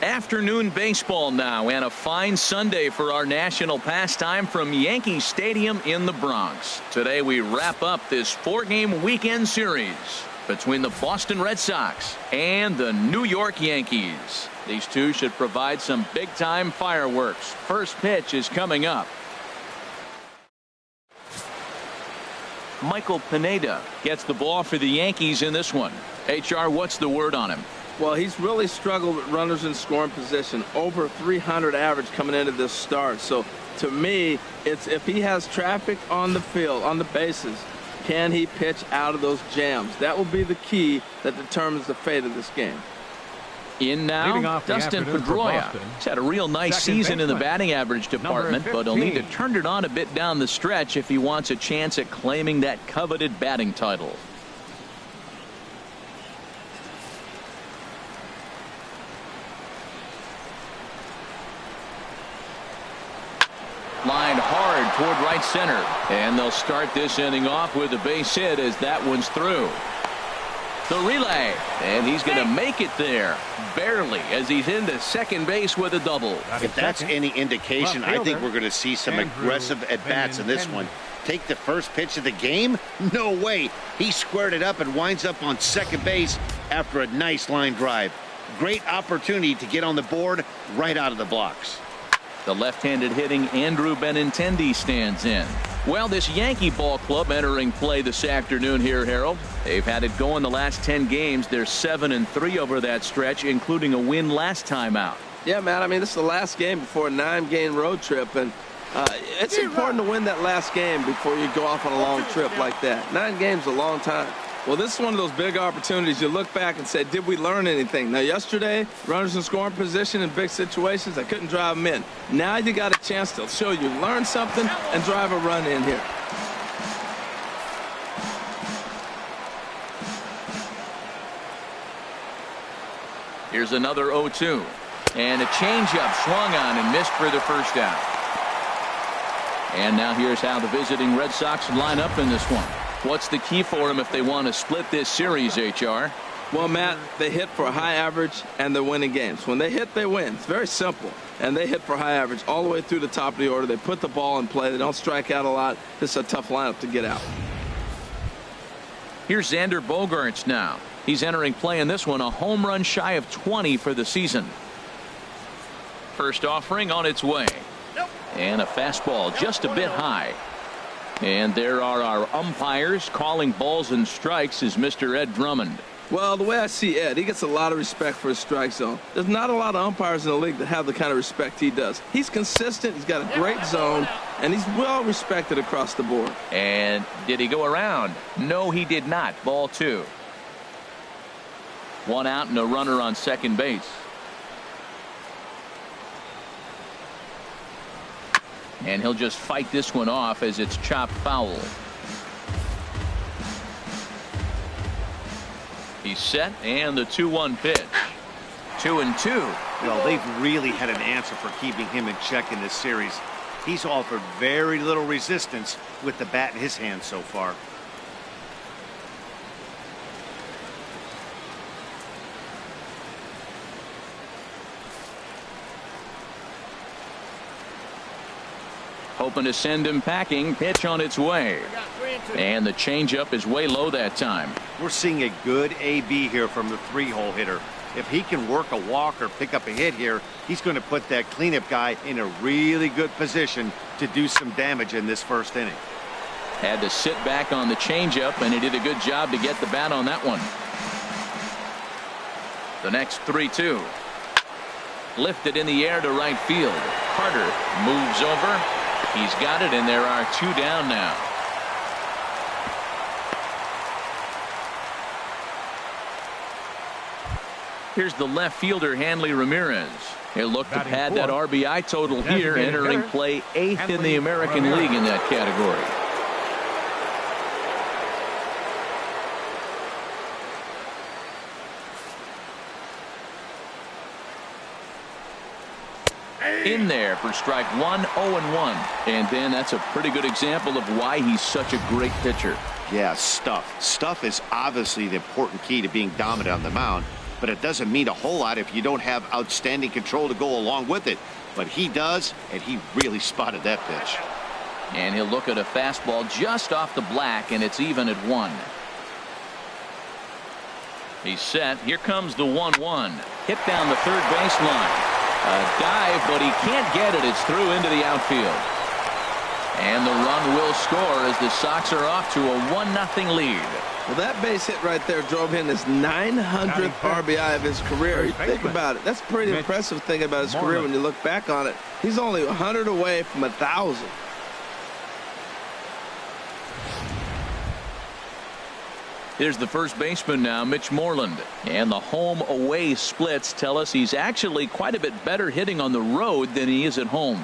Afternoon baseball now, and a fine Sunday for our national pastime from Yankee Stadium in the Bronx. Today we wrap up this 4-game weekend series between the Boston Red Sox and the New York Yankees. These two should provide some big-time fireworks. First pitch is coming up. Michael Pineda gets the ball for the Yankees in this one. HR, what's the word on him? Well, he's really struggled with runners in scoring position. Over 300 average coming into this start. So, to me, it's if he has traffic on the field, on the bases, can he pitch out of those jams? That will be the key that determines the fate of this game. In now, Dustin Pedroia. He's had a real nice season in the batting average department, but he'll need to turn it on a bit down the stretch if he wants a chance at claiming that coveted batting title. Line hard toward right center, and they'll start this inning off with a base hit as that one's through. The relay, and he's going to make it there barely as he's into second base with a double. If that's any indication, I think we're going to see some aggressive at-bats in this one. Take the first pitch of the game? No way. He squared it up and winds up on second base after a nice line drive. Great opportunity to get on the board right out of the blocks. The left-handed hitting Andrew Benintendi stands in. Well, this Yankee ball club entering play this afternoon here, Harold. They've had it going the last 10 games. They're 7-3 over that stretch, including a win last time out. Yeah, man, I mean, this is the last game before a 9-game road trip, and it's important to win that last game before you go off on a long trip like that. 9 games is a long time. Well, this is one of those big opportunities. You look back and say, did we learn anything? Now, yesterday, runners in scoring position in big situations, I couldn't drive them in. Now you got a chance to show you learn something and drive a run in here. Here's another 0-2. And a changeup swung on and missed for the first out. And now here's how the visiting Red Sox line up in this one. What's the key for them if they want to split this series, HR? Well, Matt, they hit for a high average and they're winning games. When they hit, they win. It's very simple. And they hit for high average all the way through the top of the order. They put the ball in play. They don't strike out a lot. This is a tough lineup to get out. Here's Xander Bogaerts now. He's entering play in this one, a home run shy of 20 for the season. First offering on its way. And a fastball just a bit high. And there are our umpires calling balls and strikes is Mr. Ed Drummond. Well, the way I see Ed, he gets a lot of respect for his strike zone. There's not a lot of umpires in the league that have the kind of respect he does. He's consistent, he's got a great zone, and he's well respected across the board. And did he go around? No, he did not. Ball 2. 1 out and a runner on second base. And he'll just fight this one off as it's chopped foul. He's set, and the 2-1 pitch. 2-2. Well, they've really had an answer for keeping him in check in this series. He's offered very little resistance with the bat in his hand so far. Hoping to send him packing. Pitch on its way. And the changeup is way low that time. We're seeing a good AB here from the 3-hole hitter. If he can work a walk or pick up a hit here, he's going to put that cleanup guy in a really good position to do some damage in this first inning. Had to sit back on the changeup, and he did a good job to get the bat on that one. The next 3-2. Lifted in the air to right field. Carter moves over. He's got it, and there are 2 down now. Here's the left fielder, Hanley Ramirez. He'll look to pad that RBI total here, entering play 8th in the American League in that category. In there for strike 1, 0-1. And then that's a pretty good example of why he's such a great pitcher. Yeah, stuff. Stuff is obviously the important key to being dominant on the mound. but it doesn't mean a whole lot if you don't have outstanding control to go along with it. But he does, and he really spotted that pitch. And he'll look at a fastball just off the black, and it's even at 1. He's set. Here comes the 1-1. Hit down the third baseline. A dive, but he can't get it. It's through into the outfield. And the run will score as the Sox are off to a 1-0 lead. Well, that base hit right there drove in his 900th RBI of his career. You think about it. That's pretty impressive thing about his career when you look back on it. He's only 100 away from 1,000. Here's the first baseman now, Mitch Moreland. And the home-away splits tell us he's actually quite a bit better hitting on the road than he is at home.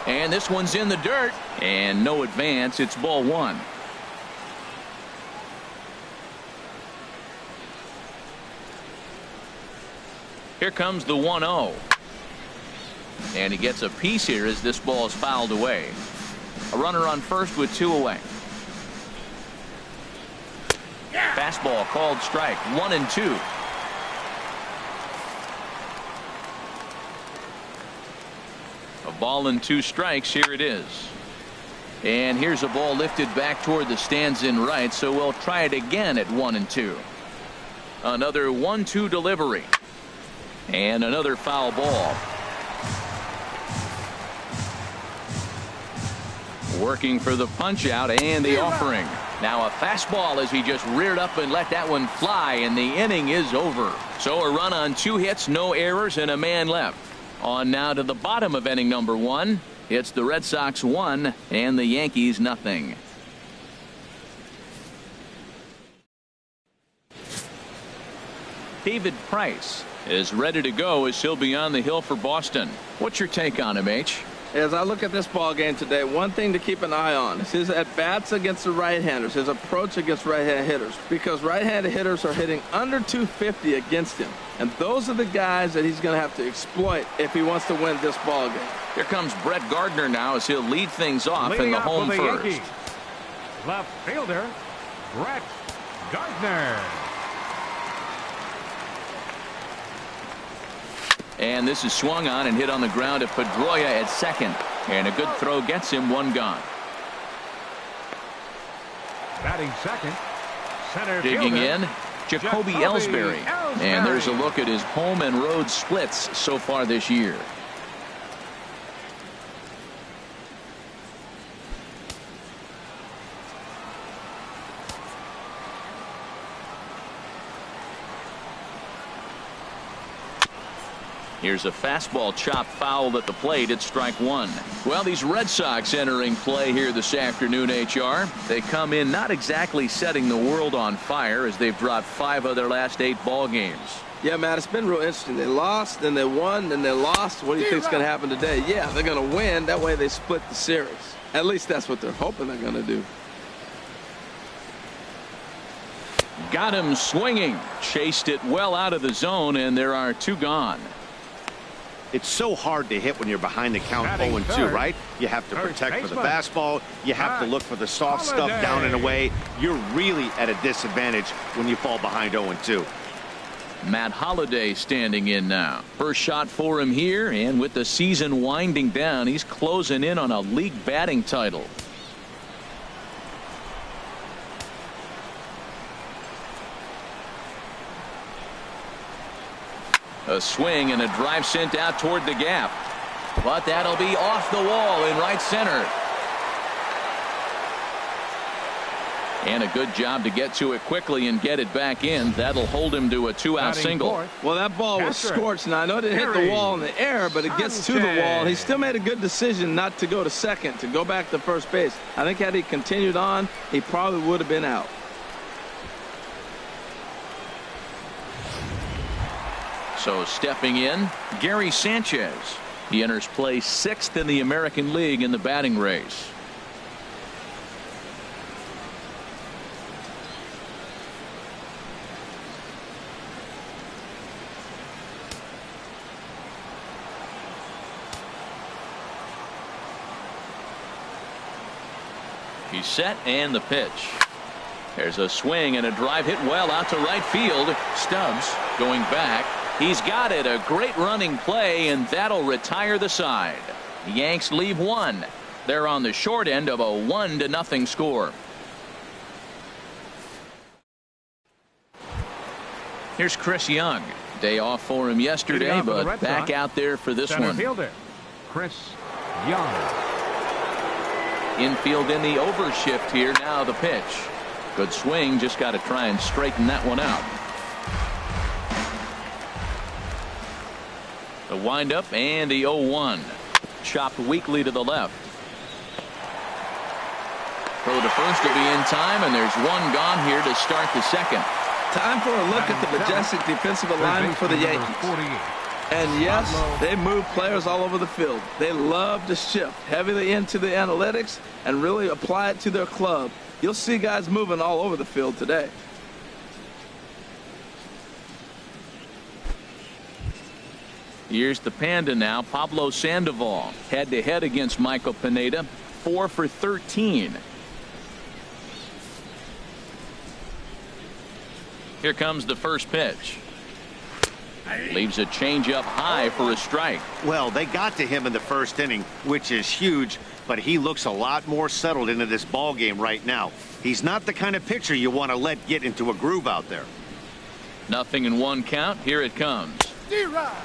And this one's in the dirt. And no advance. It's ball 1. Here comes the 1-0. And he gets a piece here as this ball is fouled away. A runner on first with 2 away. Fastball called strike. 1-2. A ball and 2 strikes. Here it is. And here's a ball lifted back toward the stands in right, so we'll try it again at 1-2. Another 1-2 delivery. And another foul ball. Working for the punch out and the offering. Now a fastball as he just reared up and let that one fly, and the inning is over. So a run on 2 hits, no errors, and a man left. On now to the bottom of inning number 1. It's the Red Sox 1 and the Yankees nothing. David Price is ready to go as he'll be on the hill for Boston. What's your take on him, H? As I look at this ball game today, one thing to keep an eye on is his at-bats against the right-handers, his approach against right-handed hitters, because right-handed hitters are hitting under 250 against him, and those are the guys that he's going to have to exploit if he wants to win this ball game. Here comes Brett Gardner now as he'll lead things off in the home first. Yankees. Left fielder, Brett Gardner. And this is swung on and hit on the ground to Pedroia at second. And a good throw gets him 1 gone. Batting second, center Digging fielder, in, Jacoby Ellsbury. And there's a look at his home and road splits so far this year. Here's a fastball chopped foul at the plate. It's strike 1. Well, these Red Sox entering play here this afternoon, HR. They come in not exactly setting the world on fire as they've dropped 5 of their last 8 ball games. Yeah, Matt, it's been real interesting. They lost, then they won, then they lost. What do you think is going to happen today? Yeah, they're going to win. That way they split the series. At least that's what they're hoping they're going to do. Got him swinging. Chased it well out of the zone, and there are 2 gone. It's so hard to hit when you're behind the count 0-2, right? You have to protect for the fastball. You have to look for the soft stuff down and away. You're really at a disadvantage when you fall behind 0-2. Matt Holliday standing in now. First shot for him here, and with the season winding down, he's closing in on a league batting title. A swing and a drive sent out toward the gap. But that'll be off the wall in right center. And a good job to get to it quickly and get it back in. That'll hold him to a 2-out single. Well, that ball was scorched. Now, I know it didn't hit the wall in the air, but it gets to the wall. He still made a good decision not to go to second, to go back to first base. I think had he continued on, he probably would have been out. So stepping in, Gary Sanchez. He enters play 6th in the American League in the batting race. He's set, and the pitch. There's a swing and a drive hit well out to right field. Stubbs going back. He's got it. A great running play, and that'll retire the side. The Yanks leave one. They're on the short end of a 1-0 score. Here's Chris Young. Day off for him yesterday, but back out there for this one. Fielder, Chris Young. Infield in the overshift here. Now the pitch. Good swing. Just got to try and straighten that one out. The windup and the 0-1. Chopped weakly to the left. Throw to first will be in time, and there's one gone here to start the second. Time for a look at the majestic defensive alignment for the Yankees. And yes, they move players all over the field. They love to shift heavily into the analytics and really apply it to their club. You'll see guys moving all over the field today. Here's the Panda now. Pablo Sandoval head-to-head against Michael Pineda. 4 for 13. Here comes the first pitch. Leaves a changeup high for a strike. Well, they got to him in the first inning, which is huge, but he looks a lot more settled into this ball game right now. He's not the kind of pitcher you want to let get into a groove out there. 0-1 count. Here it comes.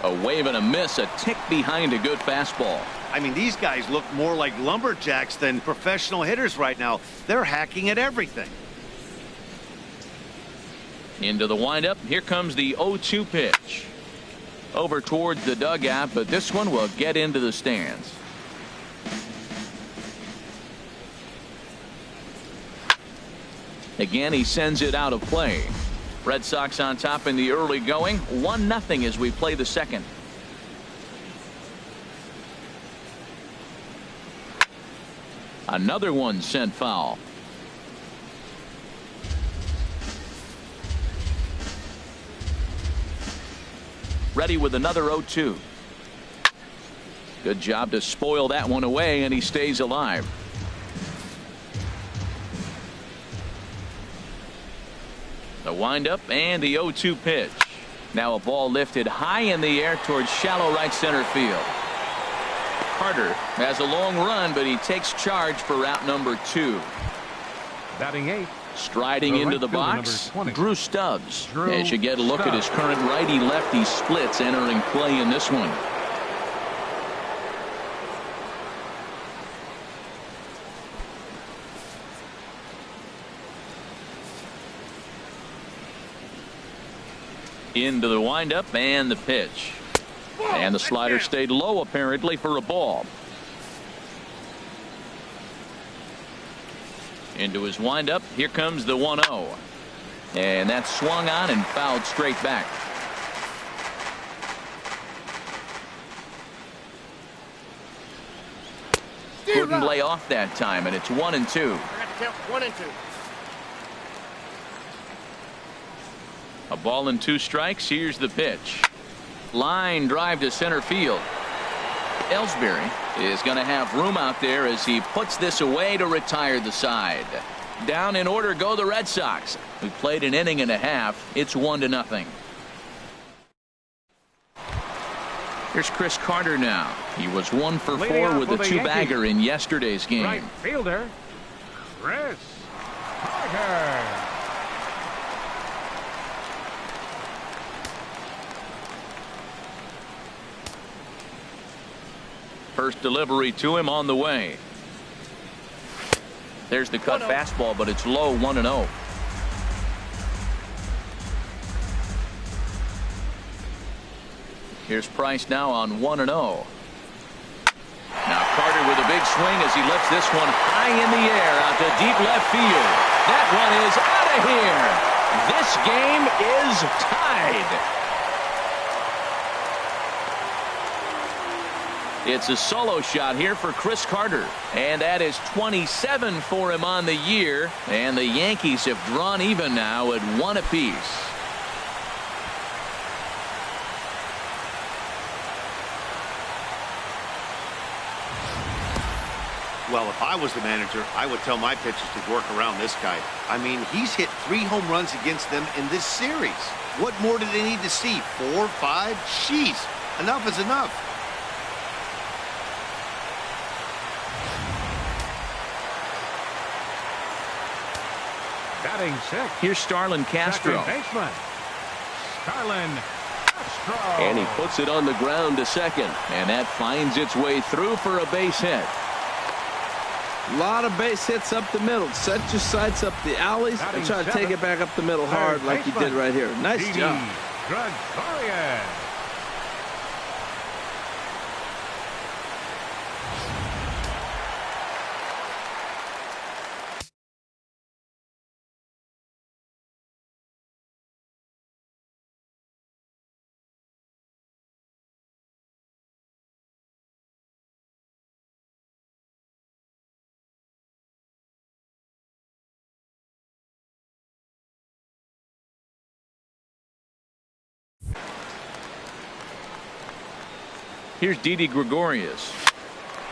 A wave and a miss, a tick behind a good fastball. I mean, these guys look more like lumberjacks than professional hitters right now. They're hacking at everything. Into the windup. Here comes the 0-2 pitch. Over towards the dugout, but this one will get into the stands. Again, he sends it out of play. Red Sox on top in the early going. 1-0 as we play the second. Another one sent foul. Ready with another 0-2. Good job to spoil that one away, and he stays alive. The windup and the 0-2 pitch. Now a ball lifted high in the air towards shallow right center field. Carter has a long run, but he takes charge for route number 2. Batting 8. Striding into the box, Drew Stubbs. As you get a look at his current righty-lefty splits entering play in this one. Into the windup and the pitch. And the slider stayed low apparently for a ball. Into his windup. Here comes the 1-0. And that's swung on and fouled straight back. Couldn't lay off that time, and it's 1-2. 1-2. A ball and 2 strikes. Here's the pitch. Line drive to center field. Ellsbury is going to have room out there as he puts this away to retire the side. Down in order go the Red Sox. We played an inning and a half. It's 1-0. Here's Chris Carter now. He was 1 for 4 with a 2-bagger in yesterday's game. Right fielder, Chris Carter. First delivery to him on the way. There's the cut fastball, but it's low. 1-0. Here's Price now on 1-0. Now Carter with a big swing as he lifts this one high in the air out to deep left field. That one is out of here. This game is tied. It's a solo shot here for Chris Carter, and that is 27 for him on the year, and the Yankees have drawn even now at 1 apiece. Well, if I was the manager, I would tell my pitchers to work around this guy. I mean, he's hit 3 home runs against them in this series. What more do they need to see? 4, 5? Jeez, enough is enough. Batting 6. Here's Starlin Castro. Second baseman, Starlin Castro. And he puts it on the ground to second. And that finds its way through for a base hit. A lot of base hits up the middle. Set your sights up the alleys and try to take it back up the middle hard like you did right here. Nice job. Gregorius. Here's Didi Gregorius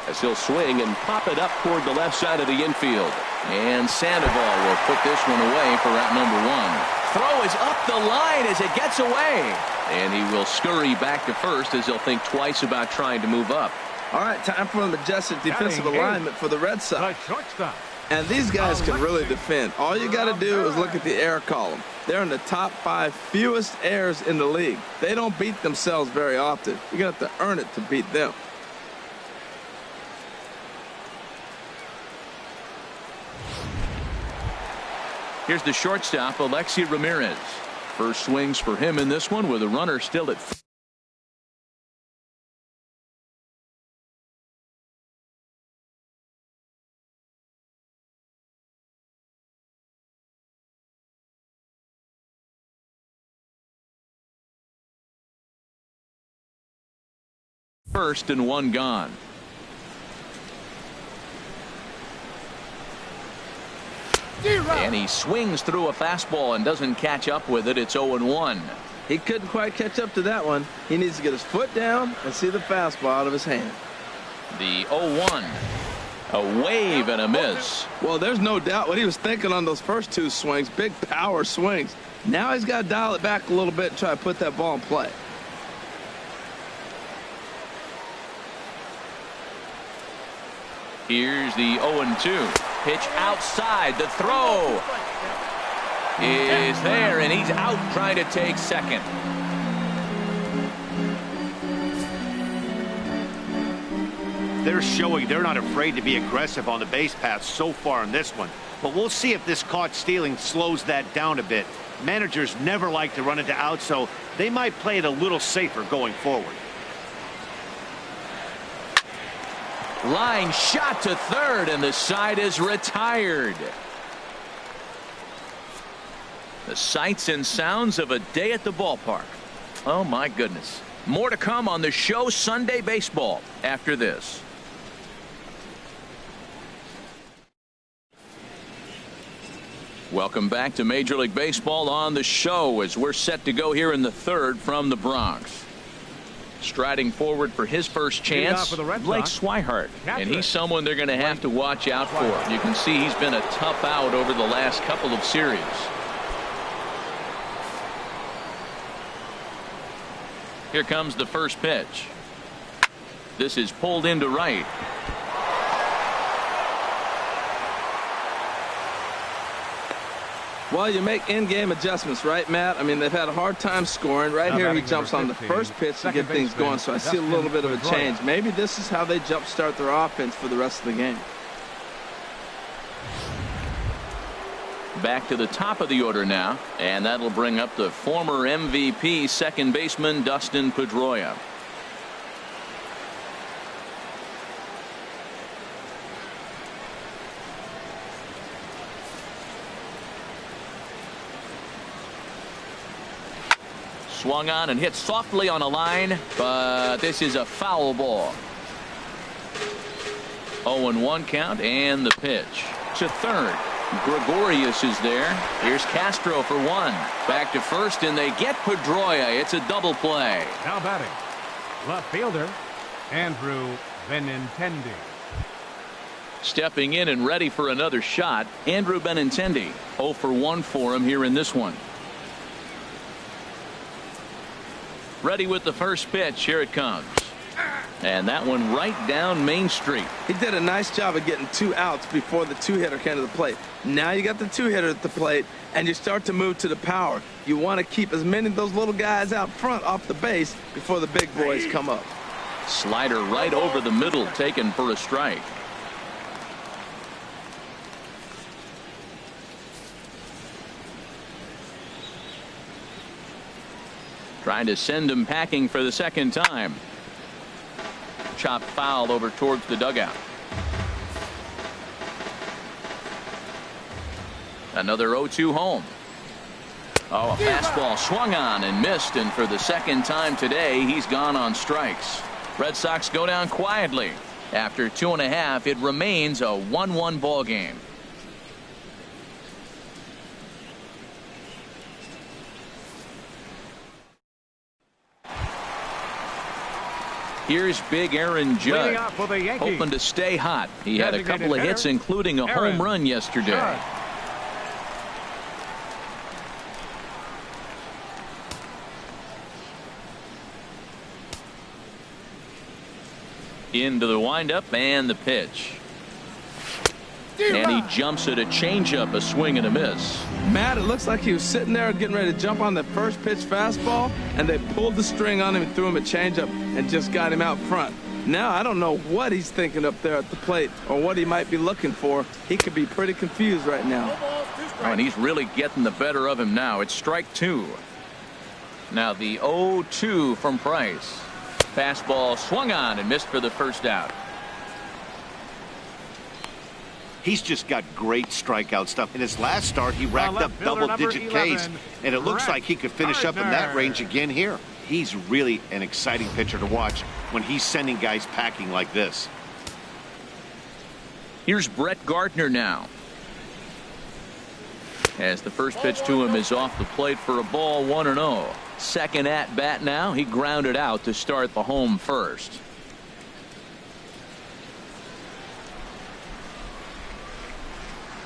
as he'll swing and pop it up toward the left side of the infield. And Sandoval will put this one away for out number 1. Throw is up the line as it gets away. And he will scurry back to first as he'll think twice about trying to move up. All right, time for a majestic defensive alignment for the Red Sox. The shortstop. And these guys can really defend. All you got to do is look at the error column. They're in the top 5 fewest errors in the league. They don't beat themselves very often. You're going to have to earn it to beat them. Here's the shortstop, Alexi Ramirez. First swings for him in this one with a runner still at first and 1 gone. And he swings through a fastball and doesn't catch up with it. It's 0-1. He couldn't quite catch up to that one. He needs to get his foot down and see the fastball out of his hand. The 0-1. A wave and a miss. Well, there's no doubt what he was thinking on those first 2 swings. Big power swings. Now he's got to dial it back a little bit and try to put that ball in play. Here's the 0-2. Pitch outside. The throw is there, and he's out trying to take second. They're showing they're not afraid to be aggressive on the base paths so far in this one. But we'll see if this caught stealing slows that down a bit. Managers never like to run into outs, so they might play it a little safer going forward. Line shot to third, and the side is retired. The sights and sounds of a day at the ballpark. Oh, my goodness. More to come on the show Sunday Baseball after this. Welcome back to Major League Baseball on the show as we're set to go here in the 3rd from the Bronx. Striding forward for his first chance, Blake Swihart. And he's someone they're going to have to watch out for. You can see he's been a tough out over the last couple of series. Here comes the first pitch. This is pulled into right. Well, you make in-game adjustments, right, Matt? I mean, they've had a hard time scoring. Right here, he jumps on the first pitch to get things going, so I see a little bit of a change. Maybe this is how they jumpstart their offense for the rest of the game. Back to the top of the order now, and that'll bring up the former MVP second baseman Dustin Pedroia. Swung on and hit softly on a line, but this is a foul ball. 0-1 count, and the pitch to third. Gregorius is there. Here's Castro for 1. Back to first, and they get Pedroia. It's a double play. Now batting, left fielder Andrew Benintendi. Stepping in and ready for another shot, Andrew Benintendi. 0 for 1 for him here in this one. Ready with the first pitch. Here it comes. And that one right down Main Street. He did a nice job of getting 2 outs before the 2-hitter came to the plate. Now you got the 2-hitter at the plate, and you start to move to the power. You want to keep as many of those little guys out front off the base before the big boys come up. Slider right over the middle, taken for a strike. Trying to send him packing for the second time. Chopped foul over towards the dugout. Another 0-2 home. Oh, a fastball swung on and missed, and for the second time today, he's gone on strikes. Red Sox go down quietly. After 2.5, it remains a 1-1 ball game. Here's big Aaron Judge, hoping to stay hot. He had a couple of hits, including a home run yesterday. Into the windup and the pitch. And he jumps at a changeup, a swing and a miss. Matt, it looks like he was sitting there getting ready to jump on the first pitch fastball, and they pulled the string on him and threw him a changeup and just got him out front. Now I don't know what he's thinking up there at the plate or what he might be looking for. He could be pretty confused right now. Oh, and he's really getting the better of him now. It's strike 2. Now the 0-2 from Price. Fastball swung on and missed for the first out. He's just got great strikeout stuff. In his last start, he racked up double-digit Ks, and it looks like he could finish up in that range again here. He's really an exciting pitcher to watch when he's sending guys packing like this. Here's Brett Gardner now. As the first pitch to him is off the plate for a ball, 1-0. Second at bat now. He grounded out to start the home first.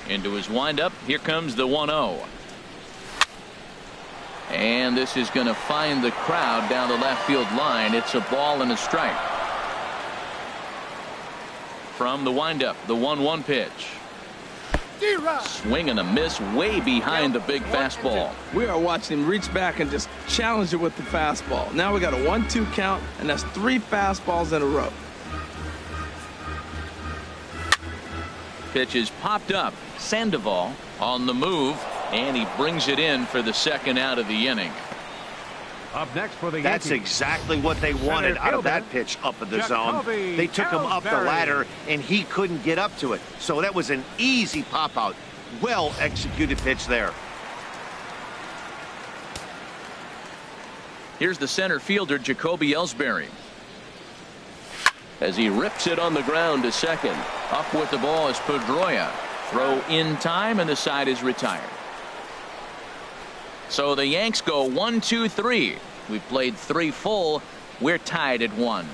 Into his windup. Here comes the 1-0. And this is going to find the crowd down the left field line. It's a ball and a strike. From the windup, the 1-1 pitch. Swing and a miss way behind the big fastball. We are watching him reach back and just challenge it with the fastball. Now we got a 1-2 count, and that's 3 fastballs in a row. Pitch is popped up. Sandoval on the move, and he brings it in for the second out of the inning. Up next for the That's Yankees. Exactly what they wanted out of that pitch up in the zone. They took him up the ladder, and he couldn't get up to it. So that was an easy pop-out. Well-executed pitch there. Here's the center fielder, Jacoby Ellsbury. As he rips it on the ground to second. Up with the ball is Pedroia. Throw in time, and the side is retired. So the Yanks go 1-2-3. We've played 3 full. We're tied at 1.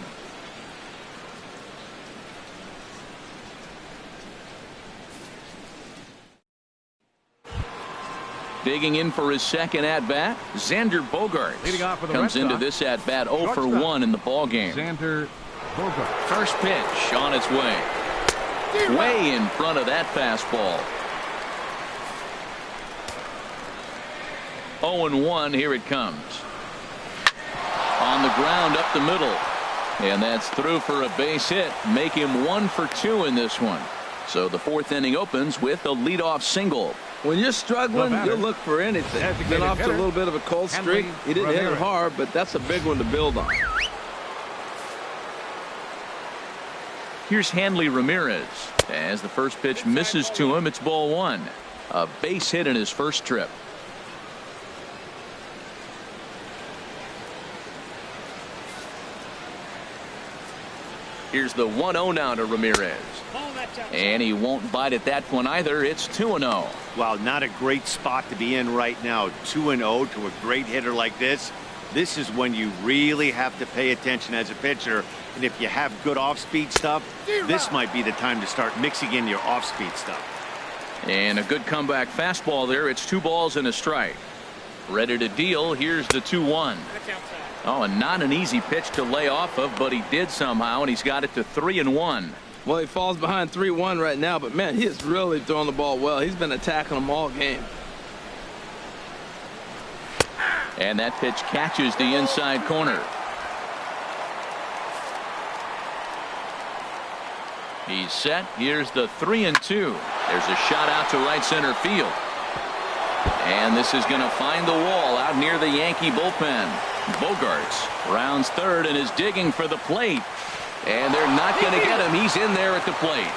Digging in for his second at bat, Xander Bogaerts comes into this at bat 0 for 1 in the ball game. Xander Bogaerts. First pitch on its way. Way in front of that fastball. 0-1. Here it comes. On the ground up the middle. And that's through for a base hit. Make him 1 for 2 in this one. So the 4th inning opens with a leadoff single. When you're struggling, you'll look for anything. Been off to a little bit of a cold streak. He didn't hit it hard, but that's a big one to build on. Here's Hanley Ramirez. As the first pitch misses to him, it's ball 1. A base hit in his first trip. Here's the 1-0 now to Ramirez. And he won't bite at that one either. It's 2-0. Wow, not a great spot to be in right now. 2-0 to a great hitter like this. This is when you really have to pay attention as a pitcher. And if you have good off-speed stuff, this might be the time to start mixing in your off-speed stuff. And a good comeback fastball there. It's 2 balls and a strike. Ready to deal. Here's the 2-1. Oh, and not an easy pitch to lay off of, but he did somehow, and he's got it to 3-1. Well, he falls behind 3-1 right now, but man, he is really throwing the ball well. He's been attacking them all game. And that pitch catches the inside corner. He's set. Here's the 3-2. There's a shot out to right center field. And this is going to find the wall out near the Yankee bullpen. Bogarts rounds third and is digging for the plate. And they're not going to get him. He's in there at the plate.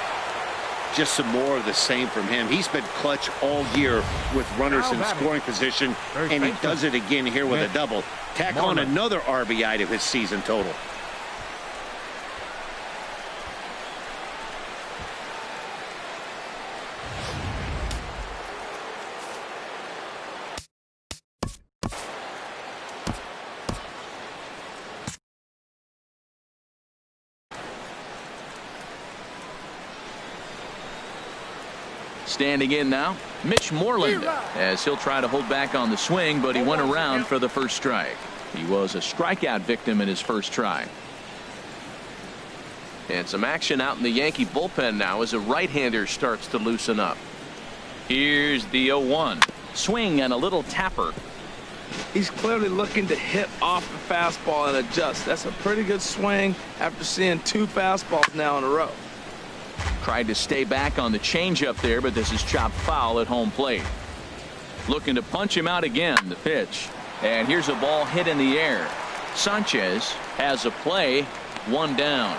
Just some more of the same from him. He's been clutch all year with runners in scoring position, and he does it again here with a double. Tack on another RBI to his season total. Standing in now, Mitch Moreland, as he'll try to hold back on the swing, but he went around for the first strike. He was a strikeout victim in his first try. And some action out in the Yankee bullpen now as a right-hander starts to loosen up. Here's the 0-1. Swing and a little tapper. He's clearly looking to hit off the fastball and adjust. That's a pretty good swing after seeing 2 fastballs now in a row. Tried to stay back on the changeup there, but this is chopped foul at home plate. Looking to punch him out again. The pitch. And here's a ball hit in the air. Sanchez has a play. 1 down.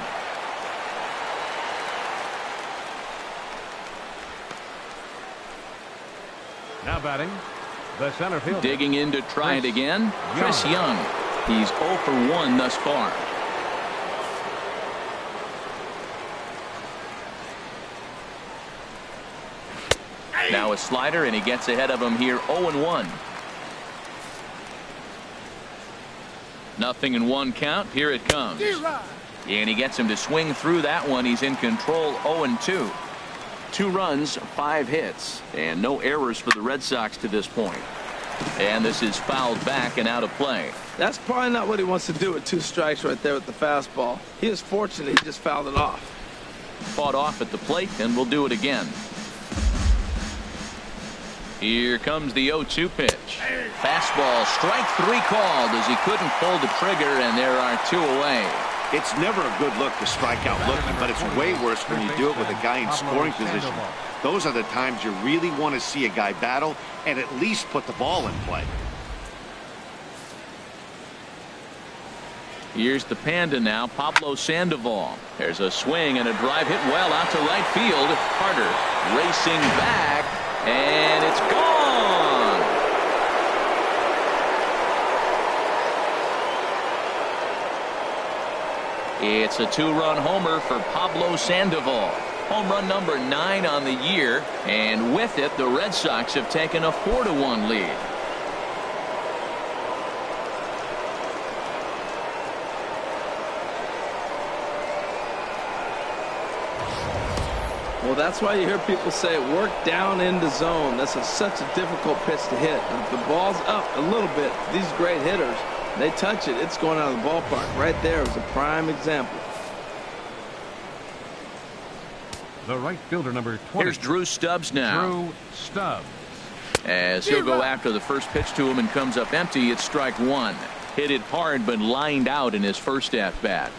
Now batting, the center fielder. Digging in to try it again. Chris Young. He's 0 for 1 thus far. Now a slider, and he gets ahead of him here. 0-1. 0-1 count. Here it comes. And he gets him to swing through that one. He's in control. 0-2. 2 runs, 5 hits, and no errors for the Red Sox to this point. And this is fouled back and out of play. That's probably not what he wants to do with 2 strikes right there with the fastball. He is fortunate he just fouled it off. Fought off at the plate, and we'll do it again. Here comes the 0-2 pitch. Fastball, strike 3 called as he couldn't pull the trigger, and there are 2 away. It's never a good look to strike out looking, but it's way worse when you do it with a guy in scoring position. Those are the times you really want to see a guy battle and at least put the ball in play. Here's the Panda now, Pablo Sandoval. There's a swing and a drive hit well out to right field. Carter racing back, and it's gone. It's a 2-run homer for Pablo Sandoval. Home run number 9 on the year, and with it the Red Sox have taken a 4-1 lead. Well, that's why you hear people say work down in the zone. That's such a difficult pitch to hit. If the ball's up a little bit, these great hitters, they touch it, it's going out of the ballpark. Right there is a prime example. The right fielder, number 20. Here's Drew Stubbs now. Drew Stubbs. As he'll go after the first pitch to him and comes up empty. It's strike 1. Hit it hard but lined out in his first at bat.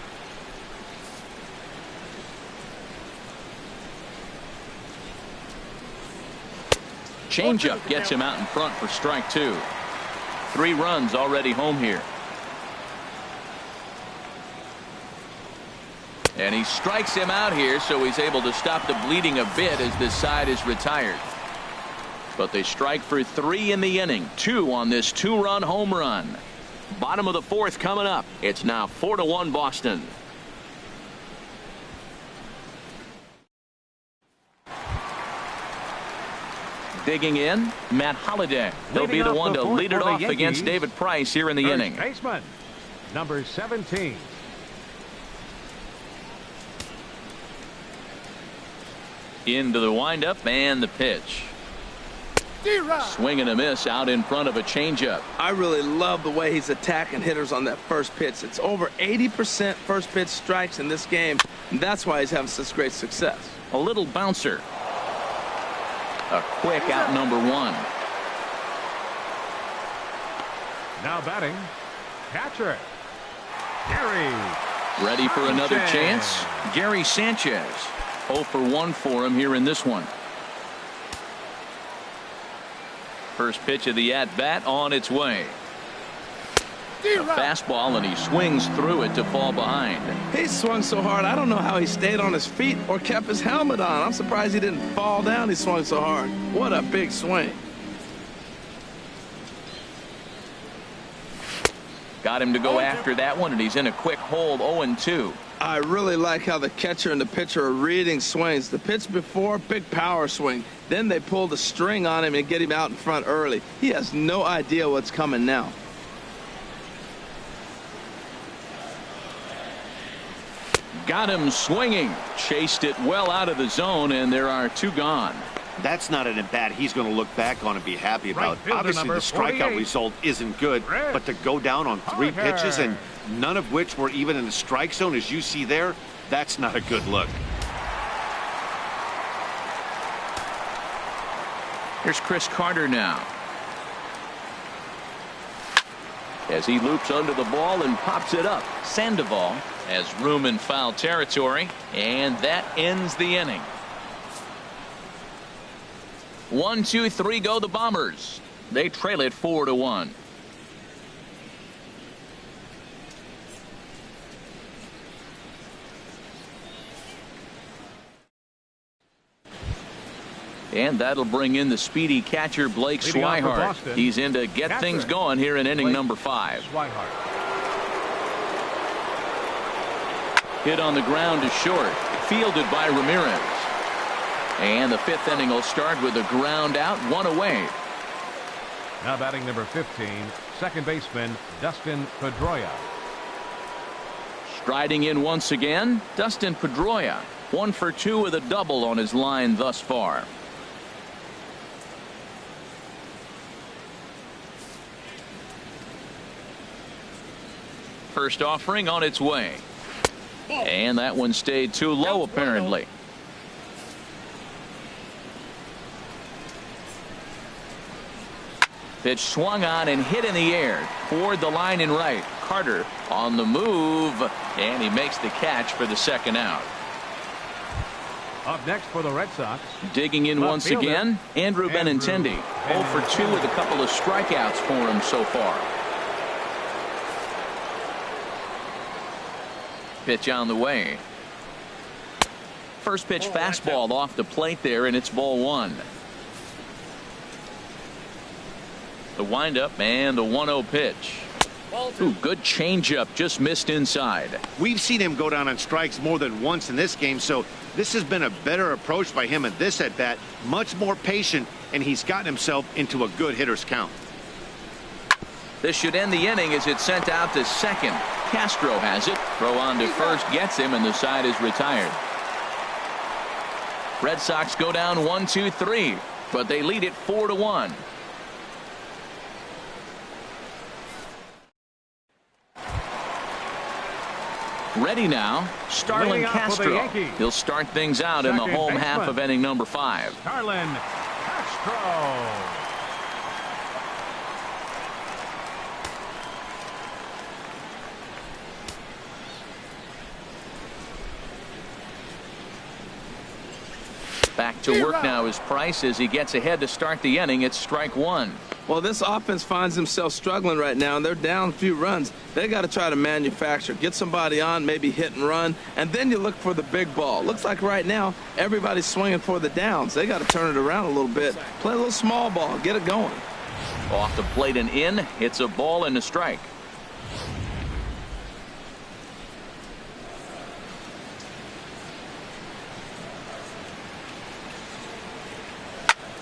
Changeup gets him out in front for strike 2. 3 runs already home here. And he strikes him out here, so he's able to stop the bleeding a bit as this side is retired. But they strike for 3 in the inning. 2 on this 2-run home run. Bottom of the 4th coming up. It's now 4-1 Boston. Digging in, Matt Holliday. He'll be the one to lead it off against David Price here in the inning. Baseman, number 17. Into the windup and the pitch. Swing and a miss out in front of a changeup. I really love the way he's attacking hitters on that first pitch. It's over 80% first pitch strikes in this game, and that's why he's having such great success. A little bouncer. A quick out number one. Now batting, catcher, Gary. Ready for another chance? Gary Sanchez. 0 for 1 for him here in this one. First pitch of the at-bat on its way. A fastball, and he swings through it to fall behind. He swung so hard, I don't know how he stayed on his feet or kept his helmet on. I'm surprised he didn't fall down. He swung so hard. What a big swing. Got him to go after that one, and he's in a quick hold, 0-2. I really like how the catcher and the pitcher are reading swings. The pitch before, big power swing. Then they pull the string on him and get him out in front early. He has no idea what's coming now. Got him swinging. Chased it well out of the zone, and there are 2 gone. That's not an at-bat he's going to look back on and be happy about. Obviously, the strikeout 48. result isn't good, but to go down on 3 pitches and none of which were even in the strike zone, as you see there, that's not a good look. Here's Chris Carter now. As he loops under the ball and pops it up. Sandoval has room in foul territory, and that ends the inning. 1, 2, 3 go the Bombers. They trail it 4-1. And that'll bring in the speedy catcher Blake Swihart. He's in to get things going here in inning number 5. Hit on the ground to short. Fielded by Ramirez. And the 5th inning will start with a ground out, 1 away. Now batting number 15, second baseman Dustin Pedroia. Striding in once again, Dustin Pedroia. 1 for 2 with a double on his line thus far. First offering on its way. And that one stayed too low apparently. Pitch swung on and hit in the air toward the line and right. Carter on the move, and he makes the catch for the 2nd out. Up next for the Red Sox. Digging in once again, Andrew Benintendi. 0 for 2 with a couple of strikeouts for him so far. Pitch on the way. First pitch fastball off the plate there, and it's ball 1. The windup and the 1-0 pitch. Ooh, good changeup, just missed inside. We've seen him go down on strikes more than once in this game, so this has been a better approach by him at this at-bat. Much more patient, and he's gotten himself into a good hitter's count. This should end the inning as it's sent out to second. Castro has it. Throw on to first gets him, and the side is retired. Red Sox go down 1, 2, 3, but they lead it 4-1. Ready now, Starlin Castro. He'll start things out in the home half of inning number 5. Starlin Castro. Back to work now is Price as he gets ahead to start the inning. It's strike 1. Well, this offense finds themselves struggling right now, and they're down a few runs. They got to try to manufacture, get somebody on, maybe hit and run, and then you look for the big ball. Looks like right now everybody's swinging for the downs. They got to turn it around a little bit, play a little small ball, get it going. Off the plate and in. It's a ball and a strike.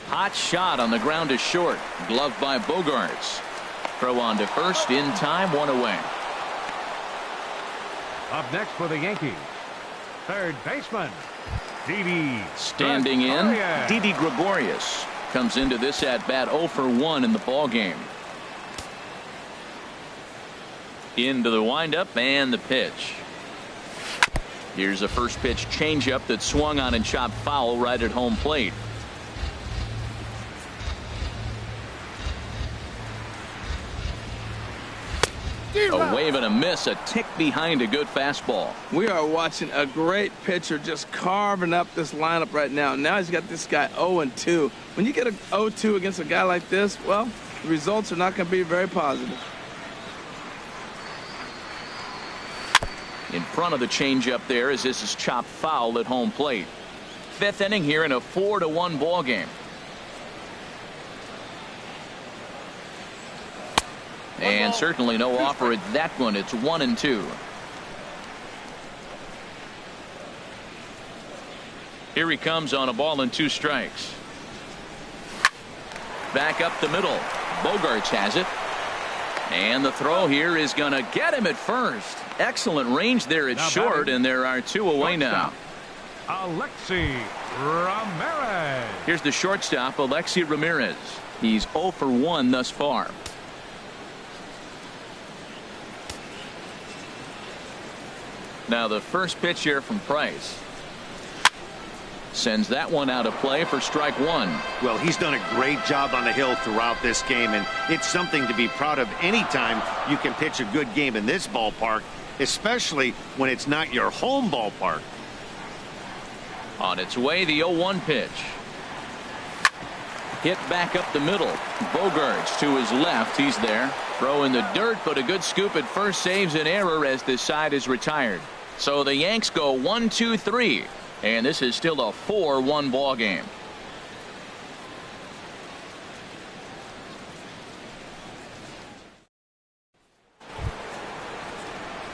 Hot shot on the ground is short. Gloved by Bogarts. Throw on to first in time, 1 away. Up next for the Yankees, third baseman, Didi. Standing in, Didi Gregorius comes into this at bat 0 for 1 in the ball game. Into the windup and the pitch. Here's a first pitch changeup that swung on and chopped foul right at home plate. A wave and a miss, a tick behind a good fastball. We are watching a great pitcher just carving up this lineup right now. Now he's got this guy 0-2. When you get a 0-2 against a guy like this, well, the results are not going to be very positive. In front of the changeup there as this is chopped foul at home plate. Fifth inning here in a 4-1 ball game. And certainly no offer at that one. It's 1-2. Here he comes on a ball and 2 strikes. Back up the middle. Bogarts has it. And the throw here is going to get him at first. Excellent range there at short, and there are 2 away now. Alexi Ramirez. Here's the shortstop, Alexi Ramirez. He's 0 for 1 thus far. Now the first pitch here from Price. Sends that one out of play for strike 1. Well, he's done a great job on the hill throughout this game, and it's something to be proud of anytime you can pitch a good game in this ballpark, especially when it's not your home ballpark. On its way, the 0-1 pitch. Hit back up the middle. Bogarts to his left. He's there. Throw in the dirt, but a good scoop at first saves an error as this side is retired. So the Yanks go 1-2-3. And this is still a 4-1 ball game.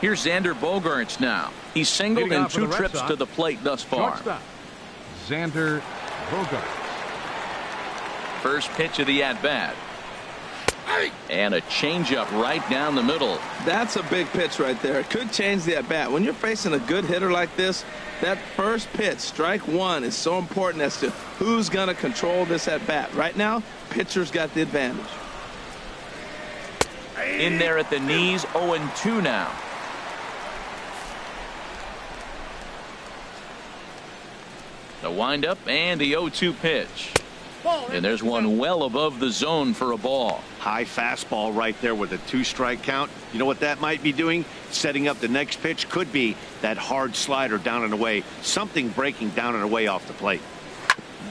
Here's Xander Bogarts now. He's singled in 2 trips to the plate thus far. Shortstop, Xander Bogarts. First pitch of the at-bat. And a changeup right down the middle. That's a big pitch right there. It could change the at-bat. When you're facing a good hitter like this, that first pitch, strike 1, is so important as to who's going to control this at-bat. Right now, pitcher's got the advantage. In there at the knees, 0-2 now. The windup and the 0-2 pitch. And there's one well above the zone for a ball. High fastball right there with a 2-strike count. You know what that might be doing? Setting up the next pitch. Could be that hard slider down and away. Something breaking down and away off the plate.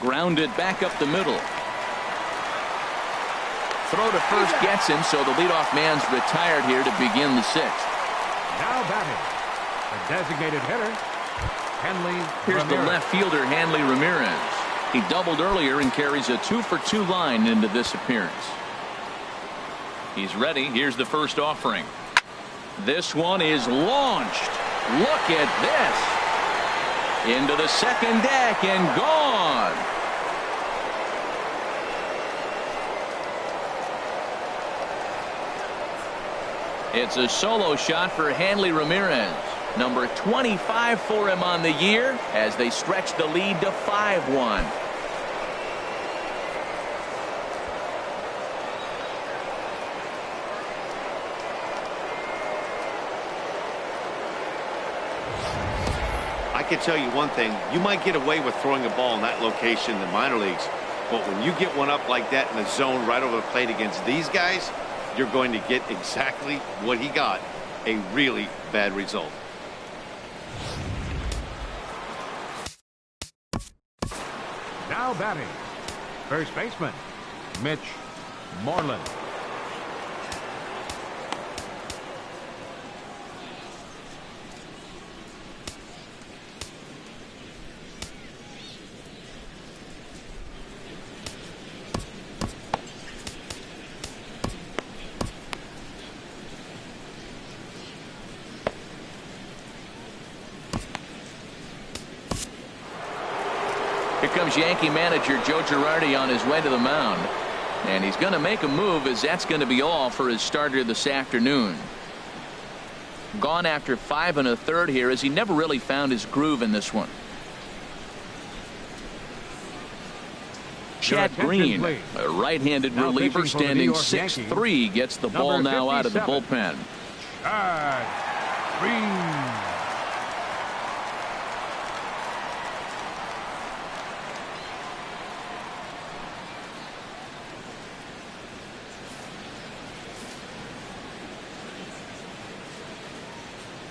Grounded back up the middle. Throw to first gets him, so the leadoff man's retired here to begin the 6th. Now batting, the designated hitter, Hanley Here's Ramirez. the left fielder, Hanley Ramirez. He doubled earlier and carries a 2-for-2 line into this appearance. He's ready. Here's the first offering. This one is launched. Look at this. Into the second deck and gone. It's a solo shot for Hanley Ramirez. Number 25 for him on the year as they stretch the lead to 5-1. I can tell you one thing. You might get away with throwing a ball in that location in the minor leagues, but when you get one up like that in the zone right over the plate against these guys, you're going to get exactly what he got, a really bad result. Now batting, first baseman, Mitch Moreland. Here comes Yankee manager Joe Girardi on his way to the mound. And he's going to make a move, as that's going to be all for his starter this afternoon. Gone after 5 1/3 here, as he never really found his groove in this one. Chad Green, a right-handed reliever standing 6'3", gets the ball now out of the bullpen. Chad Green.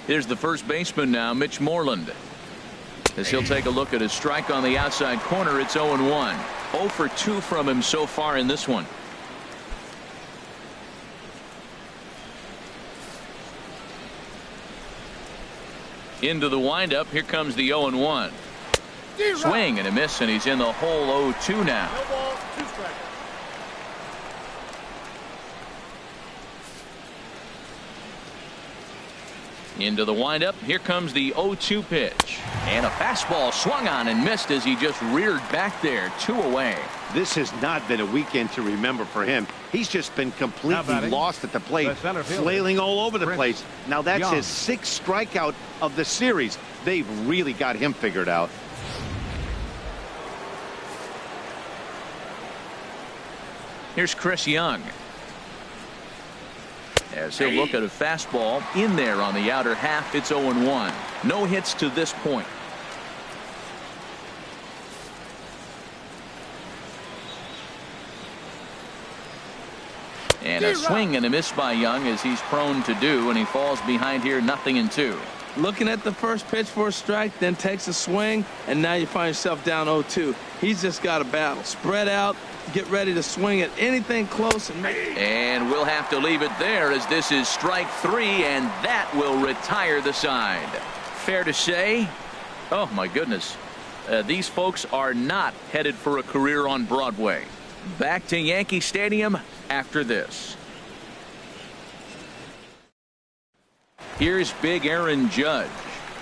Here's the first baseman now, Mitch Moreland. As he'll take a look at his strike on the outside corner, it's 0-1. 0 for 2 from him so far in this one. Into the windup, here comes the 0-1. Swing and a miss, and he's in the hole 0-2 now. Into the windup, here comes the 0-2 pitch. And a fastball swung on and missed as he just reared back there, 2 away. This has not been a weekend to remember for him. He's just been completely lost at the plate, flailing all over the place. Now that's his 6th strikeout of the series. They've really got him figured out. Here's Chris Young. As he'll look at a fastball in there on the outer half, it's 0-1. No hits to this point. And a swing and a miss by Young, as he's prone to do, and he falls behind here 0-2. Looking at the first pitch for a strike, then takes a swing, and now you find yourself down 0-2. He's just got a battle. Spread out, get ready to swing at anything close. And we'll have to leave it there, as this is strike 3, and that will retire the side. Fair to say, oh my goodness, these folks are not headed for a career on Broadway. Back to Yankee Stadium after this. Here's big Aaron Judge.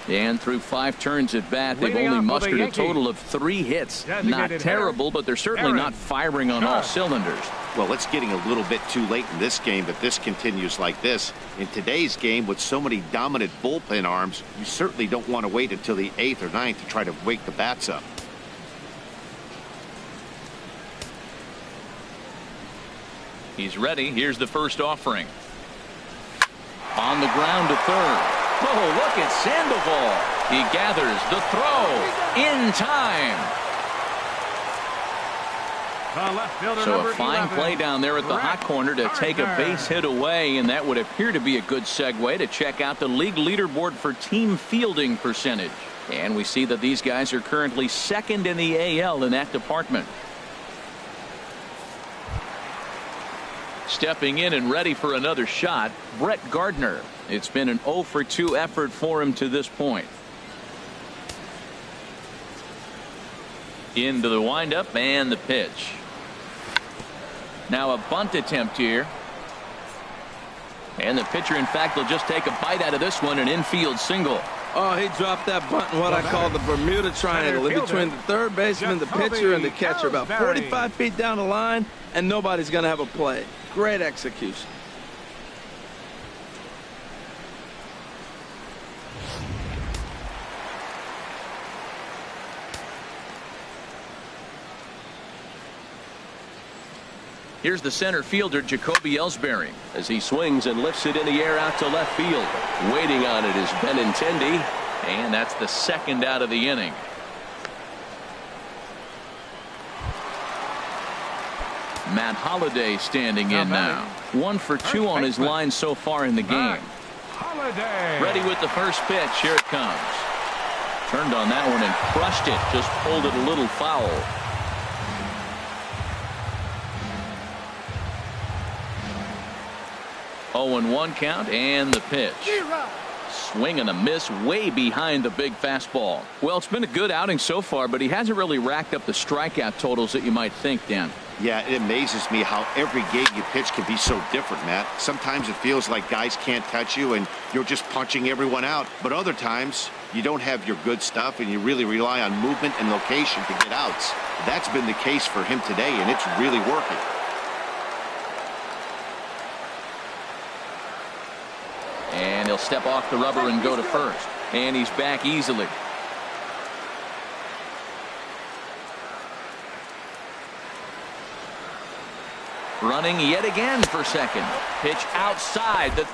And through 5 turns at bat, they've only mustered a total of 3 hits. Not terrible, but they're certainly not firing on all cylinders. Well, it's getting a little bit too late in this game if this continues like this. In today's game, with so many dominant bullpen arms, you certainly don't want to wait until the 8th or 9th to try to wake the bats up. He's ready. Here's the first offering. On the ground to third. Oh, look at Sandoval. He gathers the throw in time. So a fine play down there at the hot corner to take a base hit away, and that would appear to be a good segue to check out the league leaderboard for team fielding percentage. And we see that these guys are currently 2nd in the AL in that department. Stepping in and ready for another shot, Brett Gardner. It's been an 0 for 2 effort for him to this point. Into the windup and the pitch. Now a bunt attempt here. And the pitcher, in fact, will just take a bite out of this one, an infield single. Oh, he dropped that bunt in what I call the Bermuda Triangle, in between the third baseman, the pitcher, and the catcher, about 45 feet down the line, and nobody's going to have a play. Great execution. Here's the center fielder, Jacoby Ellsbury, as he swings and lifts it in the air out to left field. Waiting on it is Benintendi, and that's the 2nd out of the inning. Matt Holliday standing in now. 1 for 2 on his line so far in the game. Ready with the first pitch. Here it comes. Turned on that one and crushed it. Just pulled it a little foul. Oh, 0-1 count, and the pitch. Swing and a miss way behind the big fastball. Well, it's been a good outing so far, but he hasn't really racked up the strikeout totals that you might think, Dan. Yeah, it amazes me how every game you pitch can be so different, Matt. Sometimes it feels like guys can't touch you and you're just punching everyone out. But other times, you don't have your good stuff and you really rely on movement and location to get outs. That's been the case for him today, and it's really working. And he'll step off the rubber and go to first. And he's back easily. Running yet again for second. Pitch outside. The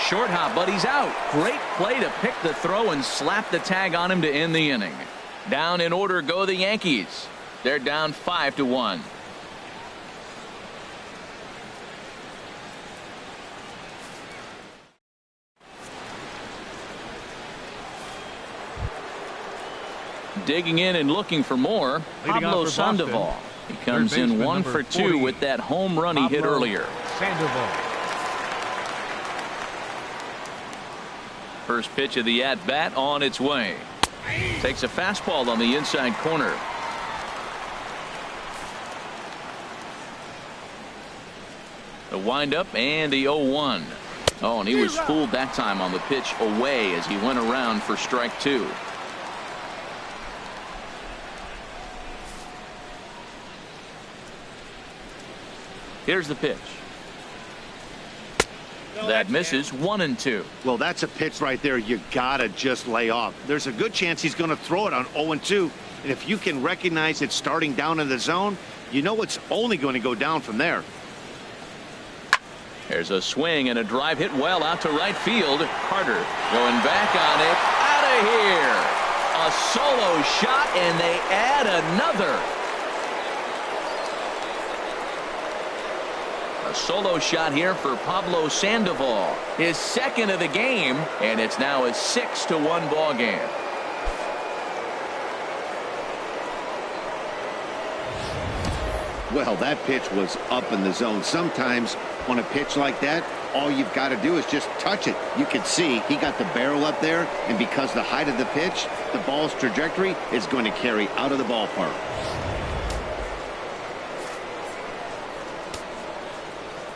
short hop, but he's out. Great play to pick the throw and slap the tag on him to end the inning. Down in order go the Yankees. They're down 5-1. Digging in and looking for more, Pablo Sandoval. He comes in 1 for 2 with that home run he hit earlier. Sandoval. First pitch of the at-bat on its way. Takes a fastball on the inside corner. The windup and the 0-1. Oh, and he was fooled that time on the pitch away as he went around for strike 2. Here's the pitch. That misses 1-2. Well, that's a pitch right there you gotta just lay off. There's a good chance he's going to throw it on 0-2, and if you can recognize it starting down in the zone, you know it's only going to go down from there. There's a swing and a drive hit well out to right field. Carter going back on it. Out of here. A solo shot, and they add another. A solo shot here for Pablo Sandoval. His second of the game, and it's now a 6-1 ball game. Well, that pitch was up in the zone. Sometimes on a pitch like that, all you've got to do is just touch it. You can see he got the barrel up there, and because the height of the pitch, the ball's trajectory is going to carry out of the ballpark.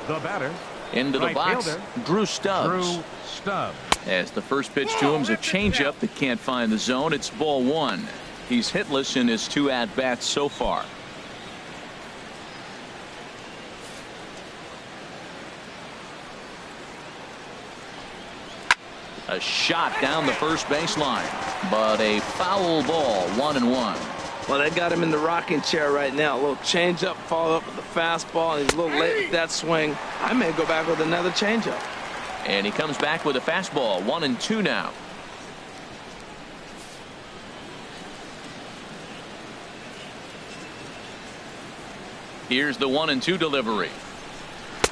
The batter. Into the box, fielder, Drew Stubbs. As the first pitch to him is a changeup that can't find the zone. It's ball 1. He's hitless in his 2 at-bats so far. A shot down the first baseline, but a foul ball, 1-1. Well, they got him in the rocking chair right now. A little changeup, followed up with the fastball, and he's a little late with that swing. I may go back with another changeup. And he comes back with a fastball, 1-2 now. Here's the 1-2 delivery.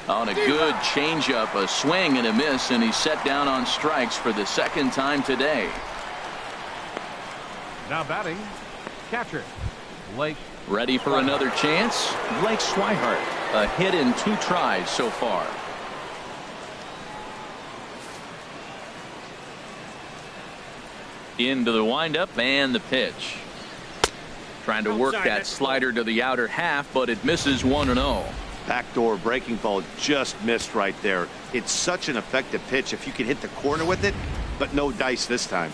On a good changeup, a swing and a miss, and he's set down on strikes for the second time today. Now batting, catcher, Blake. Ready for another chance? Blake Swihart. A hit in 2 tries so far. Into the windup and the pitch. Trying to work that slider to the outer half, but it misses 1-0. Backdoor breaking ball just missed right there. It's such an effective pitch if you can hit the corner with it, but no dice this time.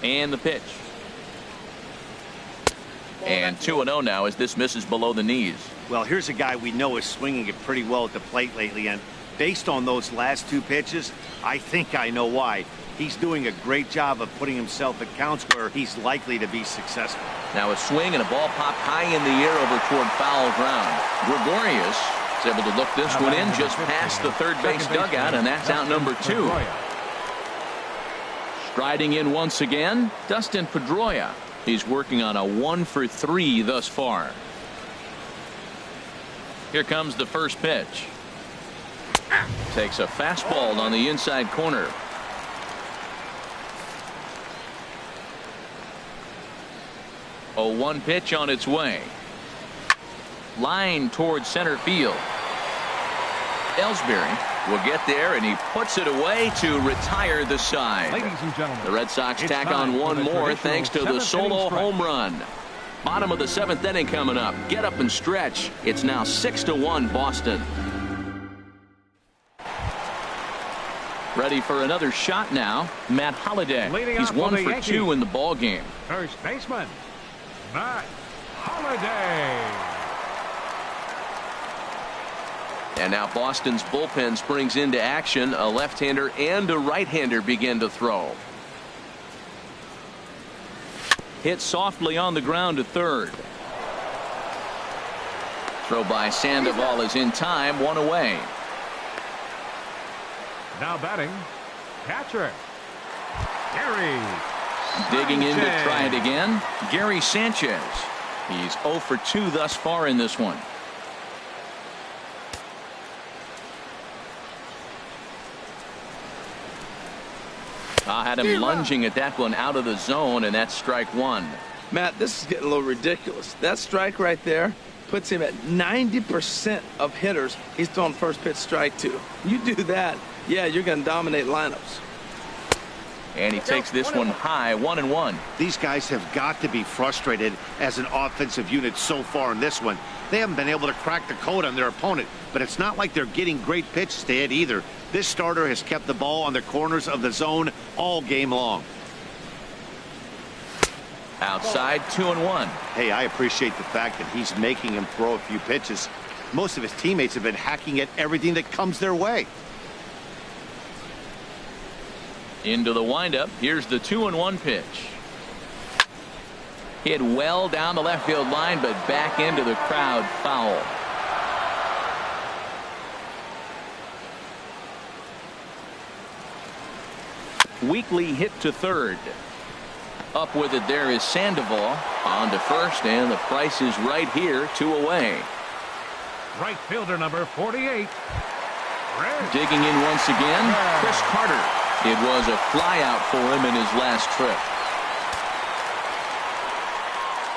And the pitch. And 2-0 now as this misses below the knees. Well, here's a guy we know is swinging it pretty well at the plate lately, and based on those last 2 pitches, I think I know why. He's doing a great job of putting himself at counts where he's likely to be successful. Now a swing and a ball popped high in the air over toward foul ground. Gregorius is able to look this one in just past the third base dugout, and that's out number 2. Striding in once again, Dustin Pedroia. He's working on a 1 for 3 thus far. Here comes the first pitch. Takes a fastball on the inside corner. 0-1 pitch on its way. Line towards center field. Ellsbury will get there, and he puts it away to retire the side. Ladies and gentlemen, the Red Sox tack on one more thanks to the solo home run. Bottom of the 7th inning coming up. Get up and stretch. It's now 6-1 Boston. Ready for another shot now, Matt Holliday. He's 1 for 2 in the ball game. First baseman, Matt Holliday. And now Boston's bullpen springs into action. A left-hander and a right-hander begin to throw. Hit softly on the ground to third. Throw by Sandoval is in time, 1 away. Now batting, catcher, Gary Digging in to Sanchez. try it again, Gary Sanchez. He's 0 for 2 thus far in this one. Had him lunging at that one out of the zone, and that's strike 1. Matt, this is getting a little ridiculous. That strike right there puts him at 90% of hitters he's thrown first pitch strike to. You do that, yeah, you're going to dominate lineups. And he takes this one high, 1-1. These guys have got to be frustrated as an offensive unit so far in this one. They haven't been able to crack the code on their opponent, but it's not like they're getting great pitches to hit either. This starter has kept the ball on the corners of the zone all game long. Outside, 2-1. Hey, I appreciate the fact that he's making him throw a few pitches. Most of his teammates have been hacking at everything that comes their way. Into the windup. Here's the 2-1 pitch. Hit well down the left field line, but back into the crowd, foul. Weekly hit to third. Up with it there is Sandoval. On to first, and the price is right here, 2 away. Right fielder number 48. Digging in once again, Chris Carter. It was a flyout for him in his last trip.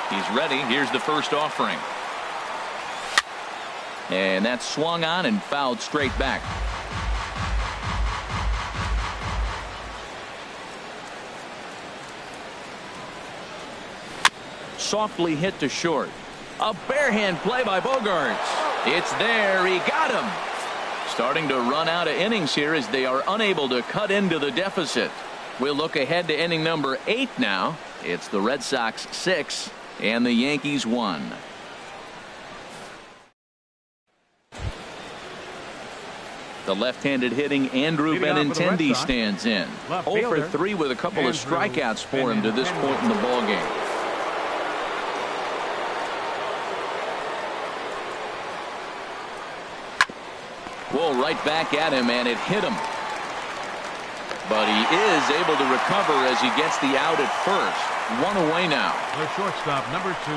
He's ready. Here's the first offering. And that's swung on and fouled straight back. Softly hit to short. A barehand play by Bogaerts. It's there. He got him. Starting to run out of innings here as they are unable to cut into the deficit. We'll look ahead to inning number 8 now. It's the Red Sox 6 and the Yankees 1. The left-handed hitting Andrew Benintendi stands in. 0 for 3 with a couple of strikeouts for him to this point in the ballgame. Whoa, right back at him, and it hit him. But he is able to recover as he gets the out at first. 1 away now. The shortstop, number 2,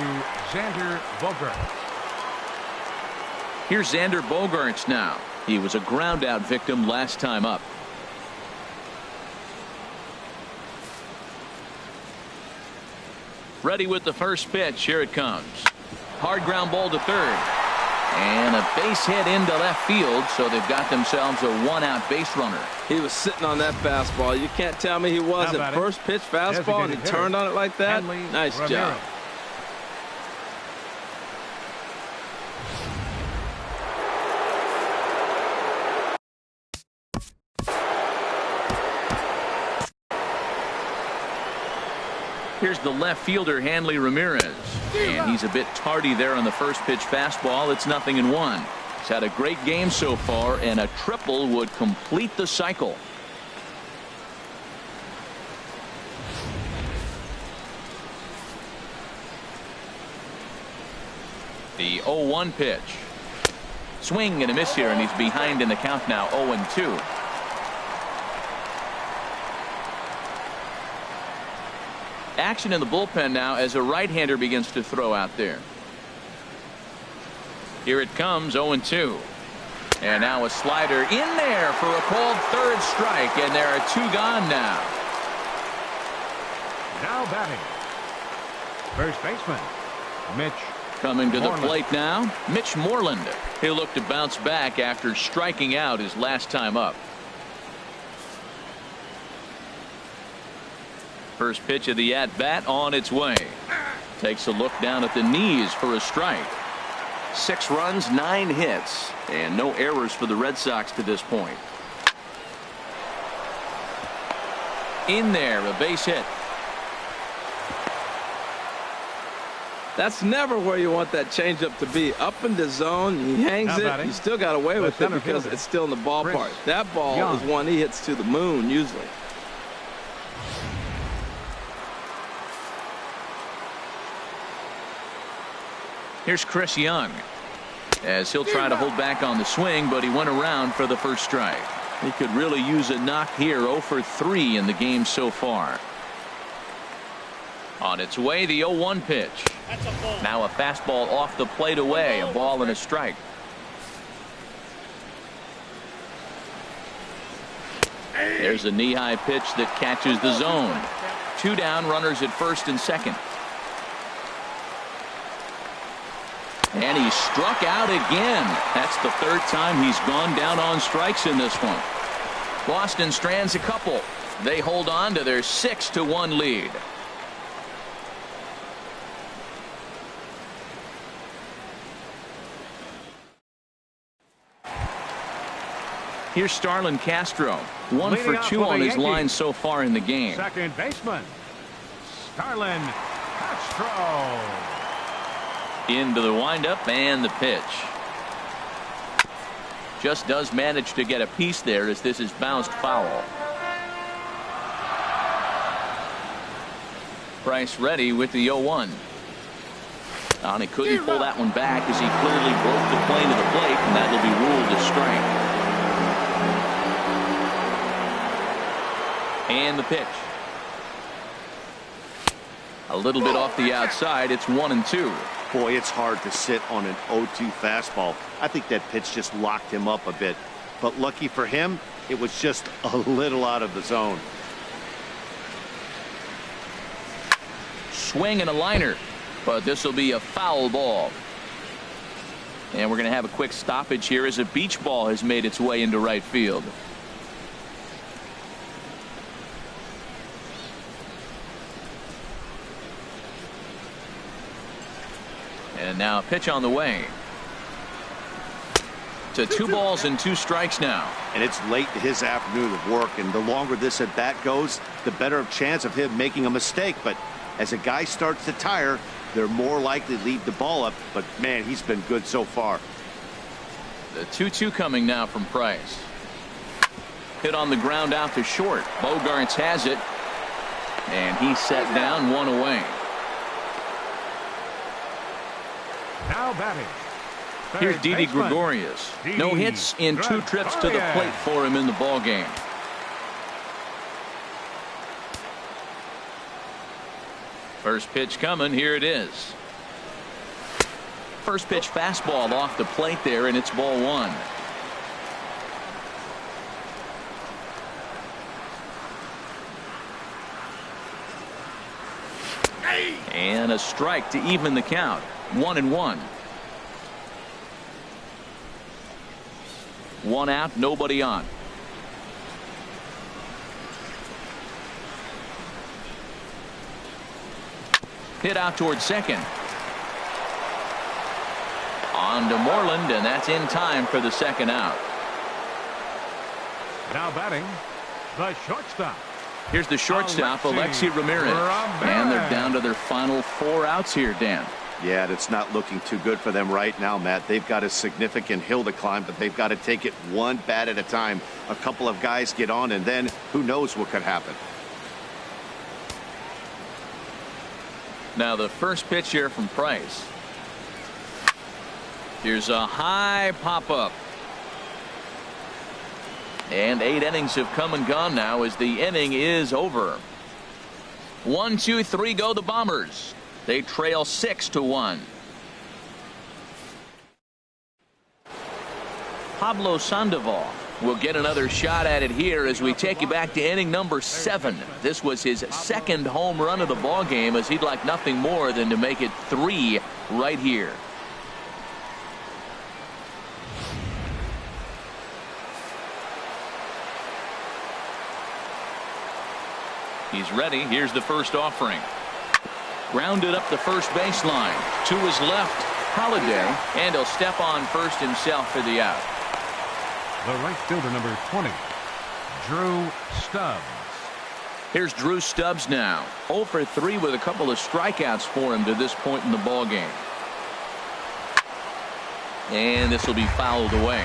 Xander Bogaerts. Here's Xander Bogaerts now. He was a ground out victim last time up. Ready with the first pitch. Here it comes. Hard ground ball to third. And a base hit into left field, so they've got themselves a 1-out base runner. He was sitting on that fastball. You can't tell me he wasn't. First pitch fastball, and he turned on it like that. Nice job. Here's the left fielder, Hanley Ramirez. And he's a bit tardy there on the first pitch fastball. It's 0-1. He's had a great game so far, and a triple would complete the cycle. The 0-1 pitch. Swing and a miss here, and he's behind in the count now, 0-2. Action in the bullpen now as a right-hander begins to throw out there. Here it comes, 0-2. And now a slider in there for a called third strike, and there are 2 gone now. Now batting, first baseman, Mitch Coming to Moreland. the plate now, Mitch Moreland. He'll look to bounce back after striking out his last time up. First pitch of the at-bat on its way. Takes a look down at the knees for a strike. 6 runs, 9 hits, and no errors for the Red Sox to this point. In there, a base hit. That's never where you want that changeup to be. Up in the zone, he hangs it. You still got away with it because it's still in the ballpark. That ball is one he hits to the moon usually. Here's Chris Young, as he'll try to hold back on the swing, but he went around for the first strike. He could really use a knock here. 0 for 3 in the game so far. On its way, the 0-1 pitch. Now a fastball off the plate away, a ball and a strike. There's a knee-high pitch that catches the zone. 2 down, runners at first and second. And he struck out again. That's the 3rd time he's gone down on strikes in this one. Boston strands a couple. They hold on to their 6-1 lead. Here's Starlin Castro. 1 for 2 on his line so far in the game. Second baseman, Starlin Castro. Into the windup and the pitch. Just does manage to get a piece there as this is bounced foul. Price ready with the 0-1. And he couldn't pull that one back as he clearly broke the plane of the plate, and that'll be ruled a strike. And the pitch. A little bit off the outside. It's 1-2. Boy, it's hard to sit on an 0-2 fastball. I think that pitch just locked him up a bit. But lucky for him, it was just a little out of the zone. Swing and a liner. But this will be a foul ball. And we're going to have a quick stoppage here as a beach ball has made its way into right field. And now a pitch on the way. To 2 balls and 2 strikes now. And it's late in his afternoon of work, and the longer this at bat goes, the better chance of him making a mistake. But as a guy starts to tire, they're more likely to leave the ball up. But man, he's been good so far. The 2-2 coming now from Price. Hit on the ground out to short. Bogarts has it. And he's set down, 1 away. Now batting. Here's Didi Gregorius. No hits in 2 trips to the plate for him in the ball game. First pitch coming. Here it is. First pitch fastball off the plate there, and it's ball 1. And a strike to even the count. 1-1. 1 out, nobody on. Hit out towards second. On to Moreland, and that's in time for the 2nd out. Now batting, the shortstop. Here's the shortstop, Alexi Ramirez. And they're down to their final 4 outs here, Dan. Yeah, it's not looking too good for them right now, Matt. They've got a significant hill to climb, but they've got to take it one bat at a time. A couple of guys get on, and then who knows what could happen. Now the first pitch here from Price. Here's a high pop-up. And 8 innings have come and gone now as the inning is over. 1, 2, 3 go the Bombers. They trail 6-1. Pablo Sandoval will get another shot at it here as we take you back to inning number 7. This was his 2nd home run of the ball game, as he'd like nothing more than to make it 3 right here. He's ready. Here's the first offering. Grounded up the first baseline. To his left, Holiday, and he'll step on first himself for the out. The right fielder, number 20, Drew Stubbs. Here's Drew Stubbs now. 0 for 3 with a couple of strikeouts for him to this point in the ball game. And this will be fouled away.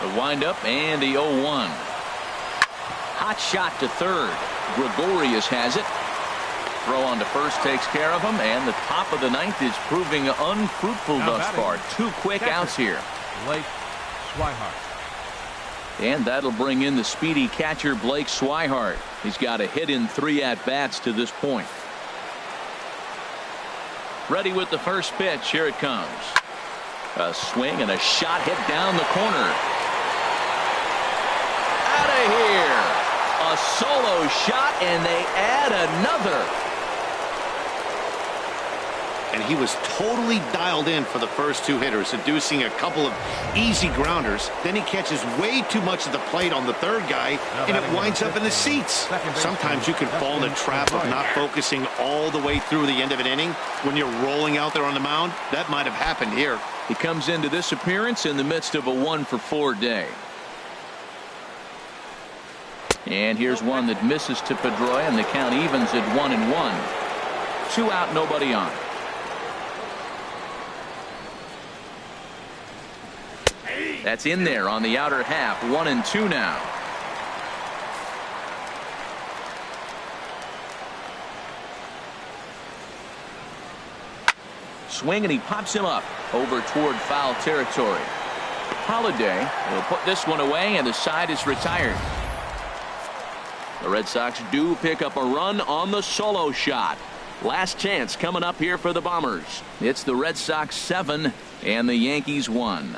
The windup and the 0-1. Hot shot to third. Gregorius has it. Throw on to first takes care of him, and the top of the ninth is proving unfruitful thus far. 2 quick outs here. Blake Swihart. And that'll bring in the speedy catcher Blake Swihart. He's got a hit in 3 at-bats to this point. Ready with the first pitch. Here it comes. A swing and a shot hit down the corner. Out of here. A solo shot, and they add another. And he was totally dialed in for the first 2 hitters, seducing a couple of easy grounders. Then he catches way too much of the plate on the third guy, and it winds up in the seats. Sometimes you can fall in the trap of not focusing all the way through the end of an inning. When you're rolling out there on the mound, that might have happened here. He comes into this appearance in the midst of a 1 for 4 day. And here's one that misses to Pedroia, and the count evens at 1-1. 2 out, nobody on. That's in there on the outer half. 1-2 now. Swing, and he pops him up over toward foul territory. Holiday will put this one away, and the side is retired. The Red Sox do pick up a run on the solo shot. Last chance coming up here for the Bombers. It's the Red Sox 7 and the Yankees 1.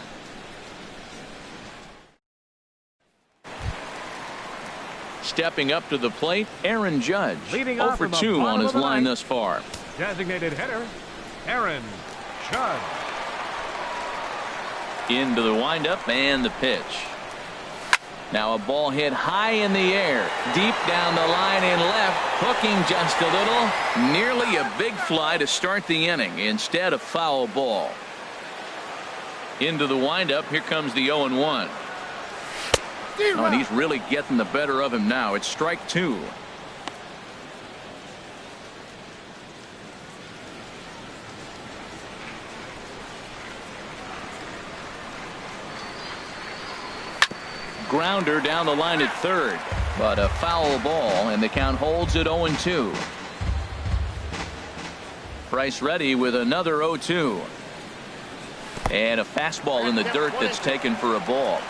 Stepping up to the plate, Aaron Judge. 0 for 2 on his line thus far. Designated hitter, Aaron Judge. Into the windup and the pitch. Now a ball hit high in the air, deep down the line in left, hooking just a little. Nearly a big fly to start the inning. Instead, a foul ball. Into the windup. Here comes the 0-1. Oh, and he's really getting the better of him now. It's strike 2. Grounder down the line at third, but a foul ball, and the count holds at 0-2. Price ready with another 0-2. And a fastball in the dirt that's taken for a ball.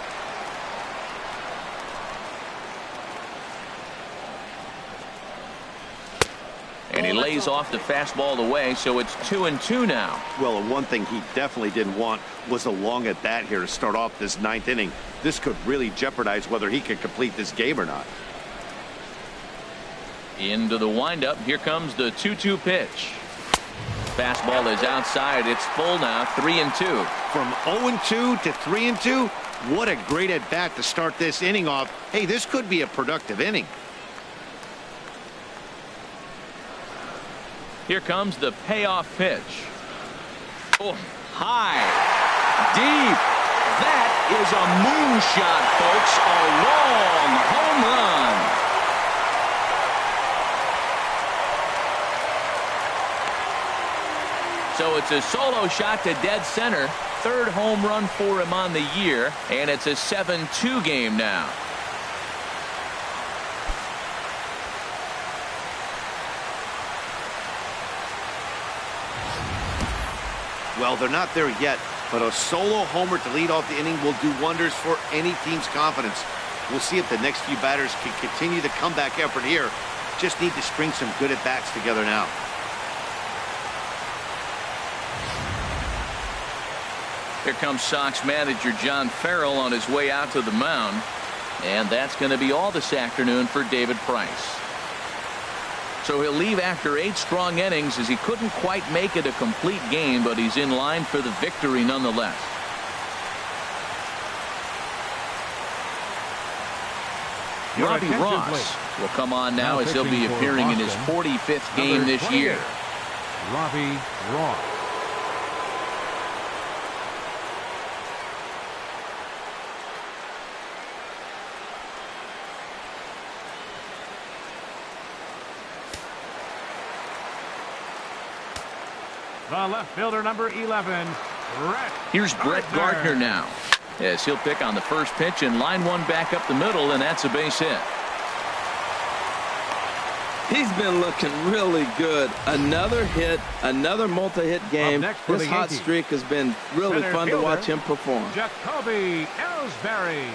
And he lays off the fastball away, so it's 2-2 now. Well, one thing he definitely didn't want was a long at bat here to start off this 9th inning. This could really jeopardize whether he can complete this game or not. Into the windup. Here comes the 2-2 pitch. Fastball is outside. It's full now. 3-2. From 0-2 to 3-2. What a great at bat to start this inning off. Hey, this could be a productive inning. Here comes the payoff pitch. Oh, high, deep. That is a moonshot, folks. A long home run. So it's a solo shot to dead center. 3rd home run for him on the year, and it's a 7-2 game now. Well, they're not there yet, but a solo homer to lead off the inning will do wonders for any team's confidence. We'll see if the next few batters can continue the comeback effort here. Just need to string some good at-bats together now. Here comes Sox manager John Farrell on his way out to the mound. And that's going to be all this afternoon for David Price. So he'll leave after 8 strong innings as he couldn't quite make it a complete game, but he's in line for the victory nonetheless. Robbie Ross will come on now as he'll be appearing in his 45th game this year. Robbie Ross. The left fielder, number 11, Brett. Here's Brett Gardner now, as he'll pick on the first pitch and line one back up the middle, and that's a base hit. He's been looking really good. Another hit, another multi-hit game. This hot streak has been really fun to watch him perform. Jacoby Ellsbury.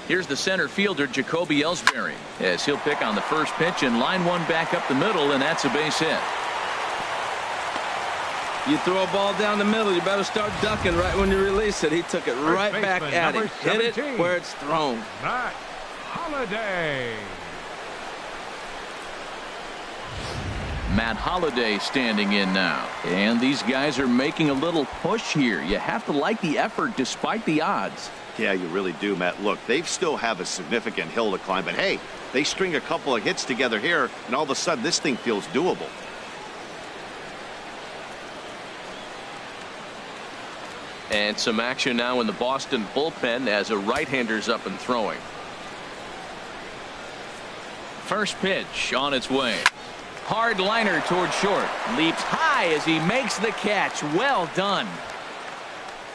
Here's the center fielder, Jacoby Ellsbury, as he'll pick on the first pitch and line one back up the middle, and that's a base hit. You throw a ball down the middle, you better start ducking right when you release it. He took it right back at him. Hit it where it's thrown. Matt Holliday. Matt Holliday standing in now. And these guys are making a little push here. You have to like the effort despite the odds. Yeah, you really do, Matt. Look, they still have a significant hill to climb, but hey, they string a couple of hits together here, and all of a sudden this thing feels doable. And some action now in the Boston bullpen as a right-hander's up and throwing. First pitch on its way. Hard liner toward short. Leaps high as he makes the catch. Well done.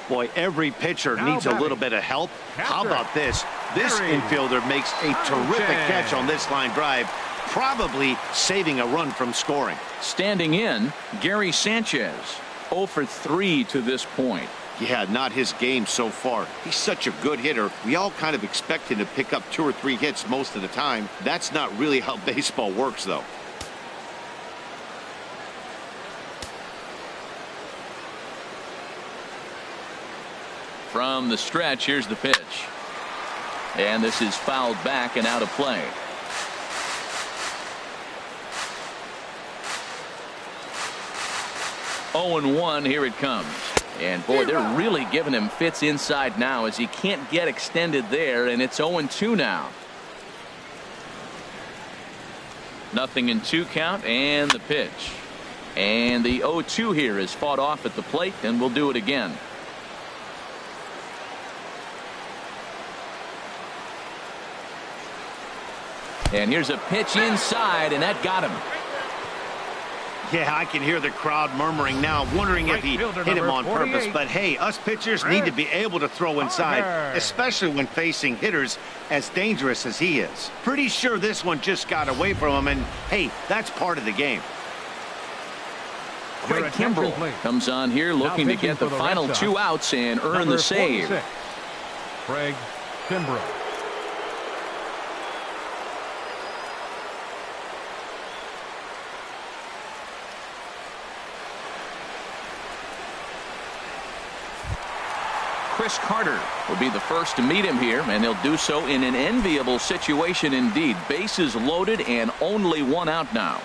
Boy, every pitcher needs a little bit of help. How about this? This infielder makes a terrific catch on this line drive, probably saving a run from scoring. Standing in, Gary Sanchez. 0 for 3 to this point. Yeah, not his game so far. He's such a good hitter. We all kind of expect him to pick up 2 or 3 hits most of the time. That's not really how baseball works, though. From the stretch, here's the pitch. And this is fouled back and out of play. Oh, 1, here it comes. And boy, they're really giving him fits inside now as he can't get extended there, and it's 0-2 now. Nothing in 2 count, and the pitch. And the 0-2 here is fought off at the plate, and we'll do it again. And here's a pitch inside, and that got him. Yeah, I can hear the crowd murmuring now, wondering if he hit him on purpose. But hey, us pitchers need to be able to throw inside, especially when facing hitters as dangerous as he is. Pretty sure this one just got away from him, and hey, that's part of the game. Craig Kimbrell comes on here looking to get the final 2 outs and earn the save. 46. Craig Kimbrell. Chris Carter will be the first to meet him here, and he'll do so in an enviable situation indeed. Bases loaded and only 1 out now.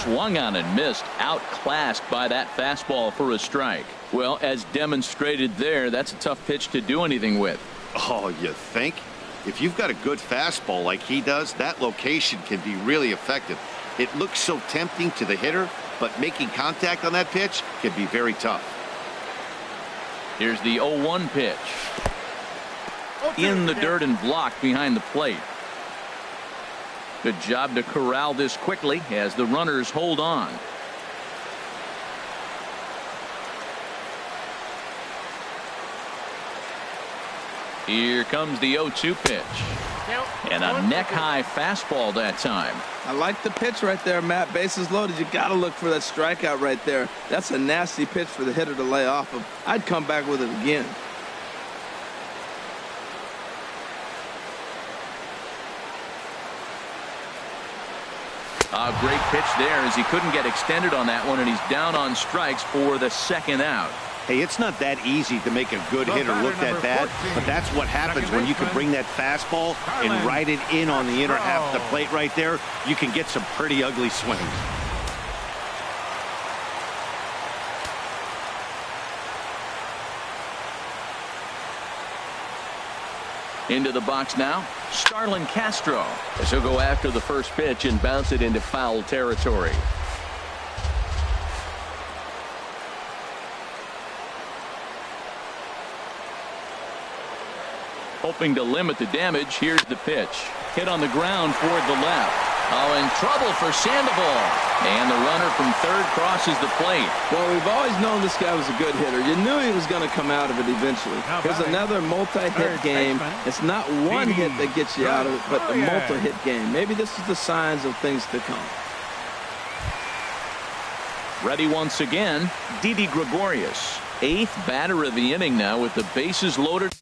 Swung on and missed, outclassed by that fastball for a strike. Well, as demonstrated there, that's a tough pitch to do anything with. Oh, you think? If you've got a good fastball like he does, that location can be really effective. It looks so tempting to the hitter, but making contact on that pitch can be very tough. Here's the 0-1 pitch. In the dirt and blocked behind the plate. Good job to corral this quickly as the runners hold on. Here comes the 0-2 pitch. And a neck-high fastball that time. I like the pitch right there, Matt. Bases loaded. You got to look for that strikeout right there. That's a nasty pitch for the hitter to lay off of. I'd come back with it again. A great pitch there as he couldn't get extended on that one, and he's down on strikes for the 2nd out. Hey, it's not that easy to make a good hitter look that bad, but that's what happens when you can bring that fastball and ride it in on the inner half of the plate right there. You can get some pretty ugly swings. Into the box now, Starlin Castro. As he'll go after the first pitch and bounce it into foul territory. Hoping to limit the damage. Here's the pitch. Hit on the ground toward the left. Oh, in trouble for Sandoval. And the runner from third crosses the plate. Well, we've always known this guy was a good hitter. You knew he was going to come out of it eventually. Here's another multi-hit game. It's not one hit that gets you out of it, but the multi-hit game. Maybe this is the signs of things to come. Ready once again, Didi Gregorius. 8th batter of the inning now with the bases loaded.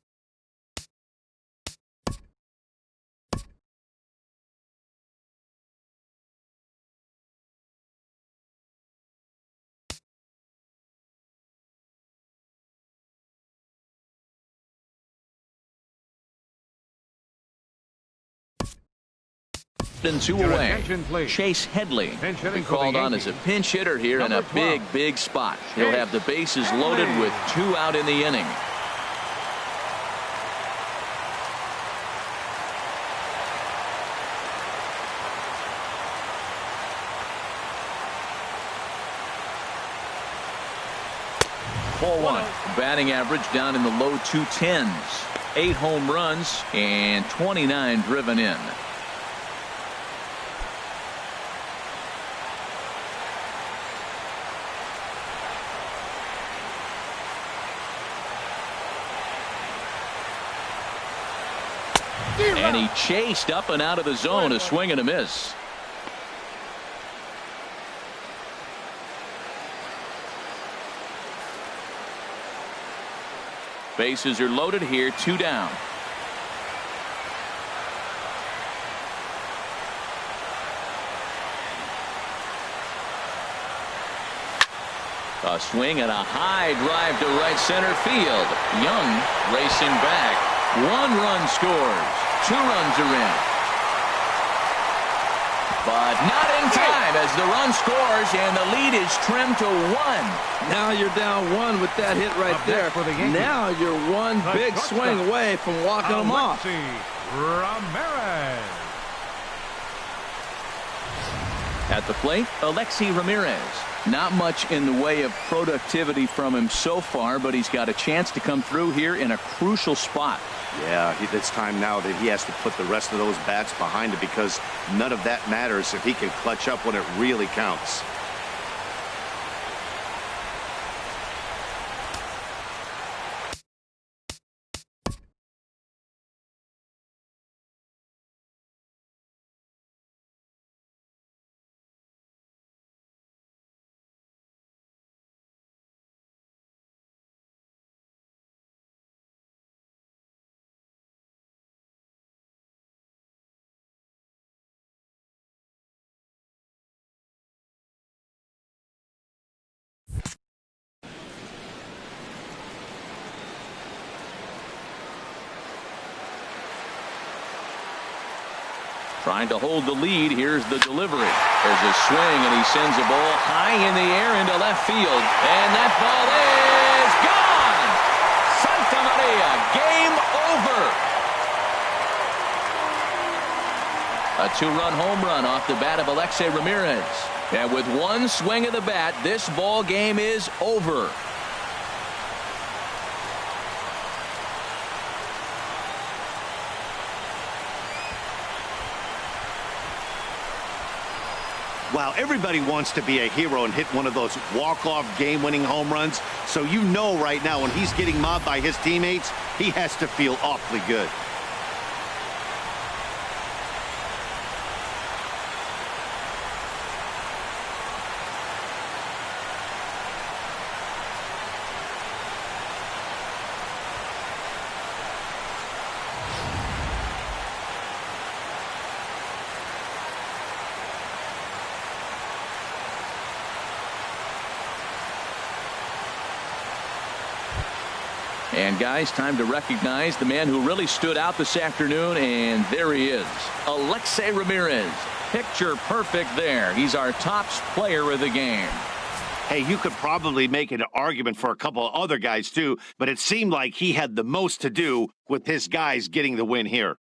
And 2 away. Chase Headley will be called on as a pinch hitter here in a big spot. He'll have the bases loaded with 2 out in the inning. Batting average down in the low 210s. 8 home runs and 29 driven in. And he chased up and out of the zone, a swing and a miss. Bases are loaded here, 2 down. A swing and a high drive to right center field. Young racing back. 1 run scores. 2 runs are in. But not in time as the run scores and the lead is trimmed to 1. Now you're down 1 with that hit right there. Now you're 1 big swing away from walking them off. Ramirez. At the plate, Alexi Ramirez. Not much in the way of productivity from him so far, but he's got a chance to come through here in a crucial spot. Yeah, it's time now that he has to put the rest of those bats behind him because none of that matters if he can clutch up when it really counts. Trying to hold the lead. Here's the delivery. There's a swing, and he sends a ball high in the air into left field. And that ball is gone! Santa Maria, game over. A 2-run home run off the bat of Alexi Ramirez. And with 1 swing of the bat, this ball game is over. Wow, everybody wants to be a hero and hit one of those walk-off game-winning home runs. So you know right now when he's getting mobbed by his teammates, he has to feel awfully good. And guys, time to recognize the man who really stood out this afternoon, and there he is, Alexi Ramirez. Picture perfect there. He's our top player of the game. Hey, you could probably make an argument for a couple of other guys too, but it seemed like he had the most to do with his guys getting the win here.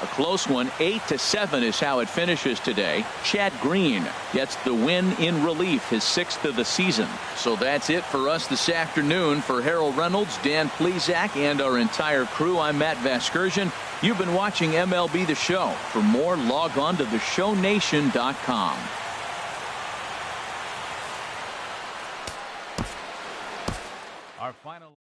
A close one, 8-7 is how it finishes today. Chad Green gets the win in relief, his 6th of the season. So that's it for us this afternoon. For Harold Reynolds, Dan Plesac, and our entire crew, I'm Matt Vasgersian. You've been watching MLB The Show. For more, log on to theshownation.com. Our final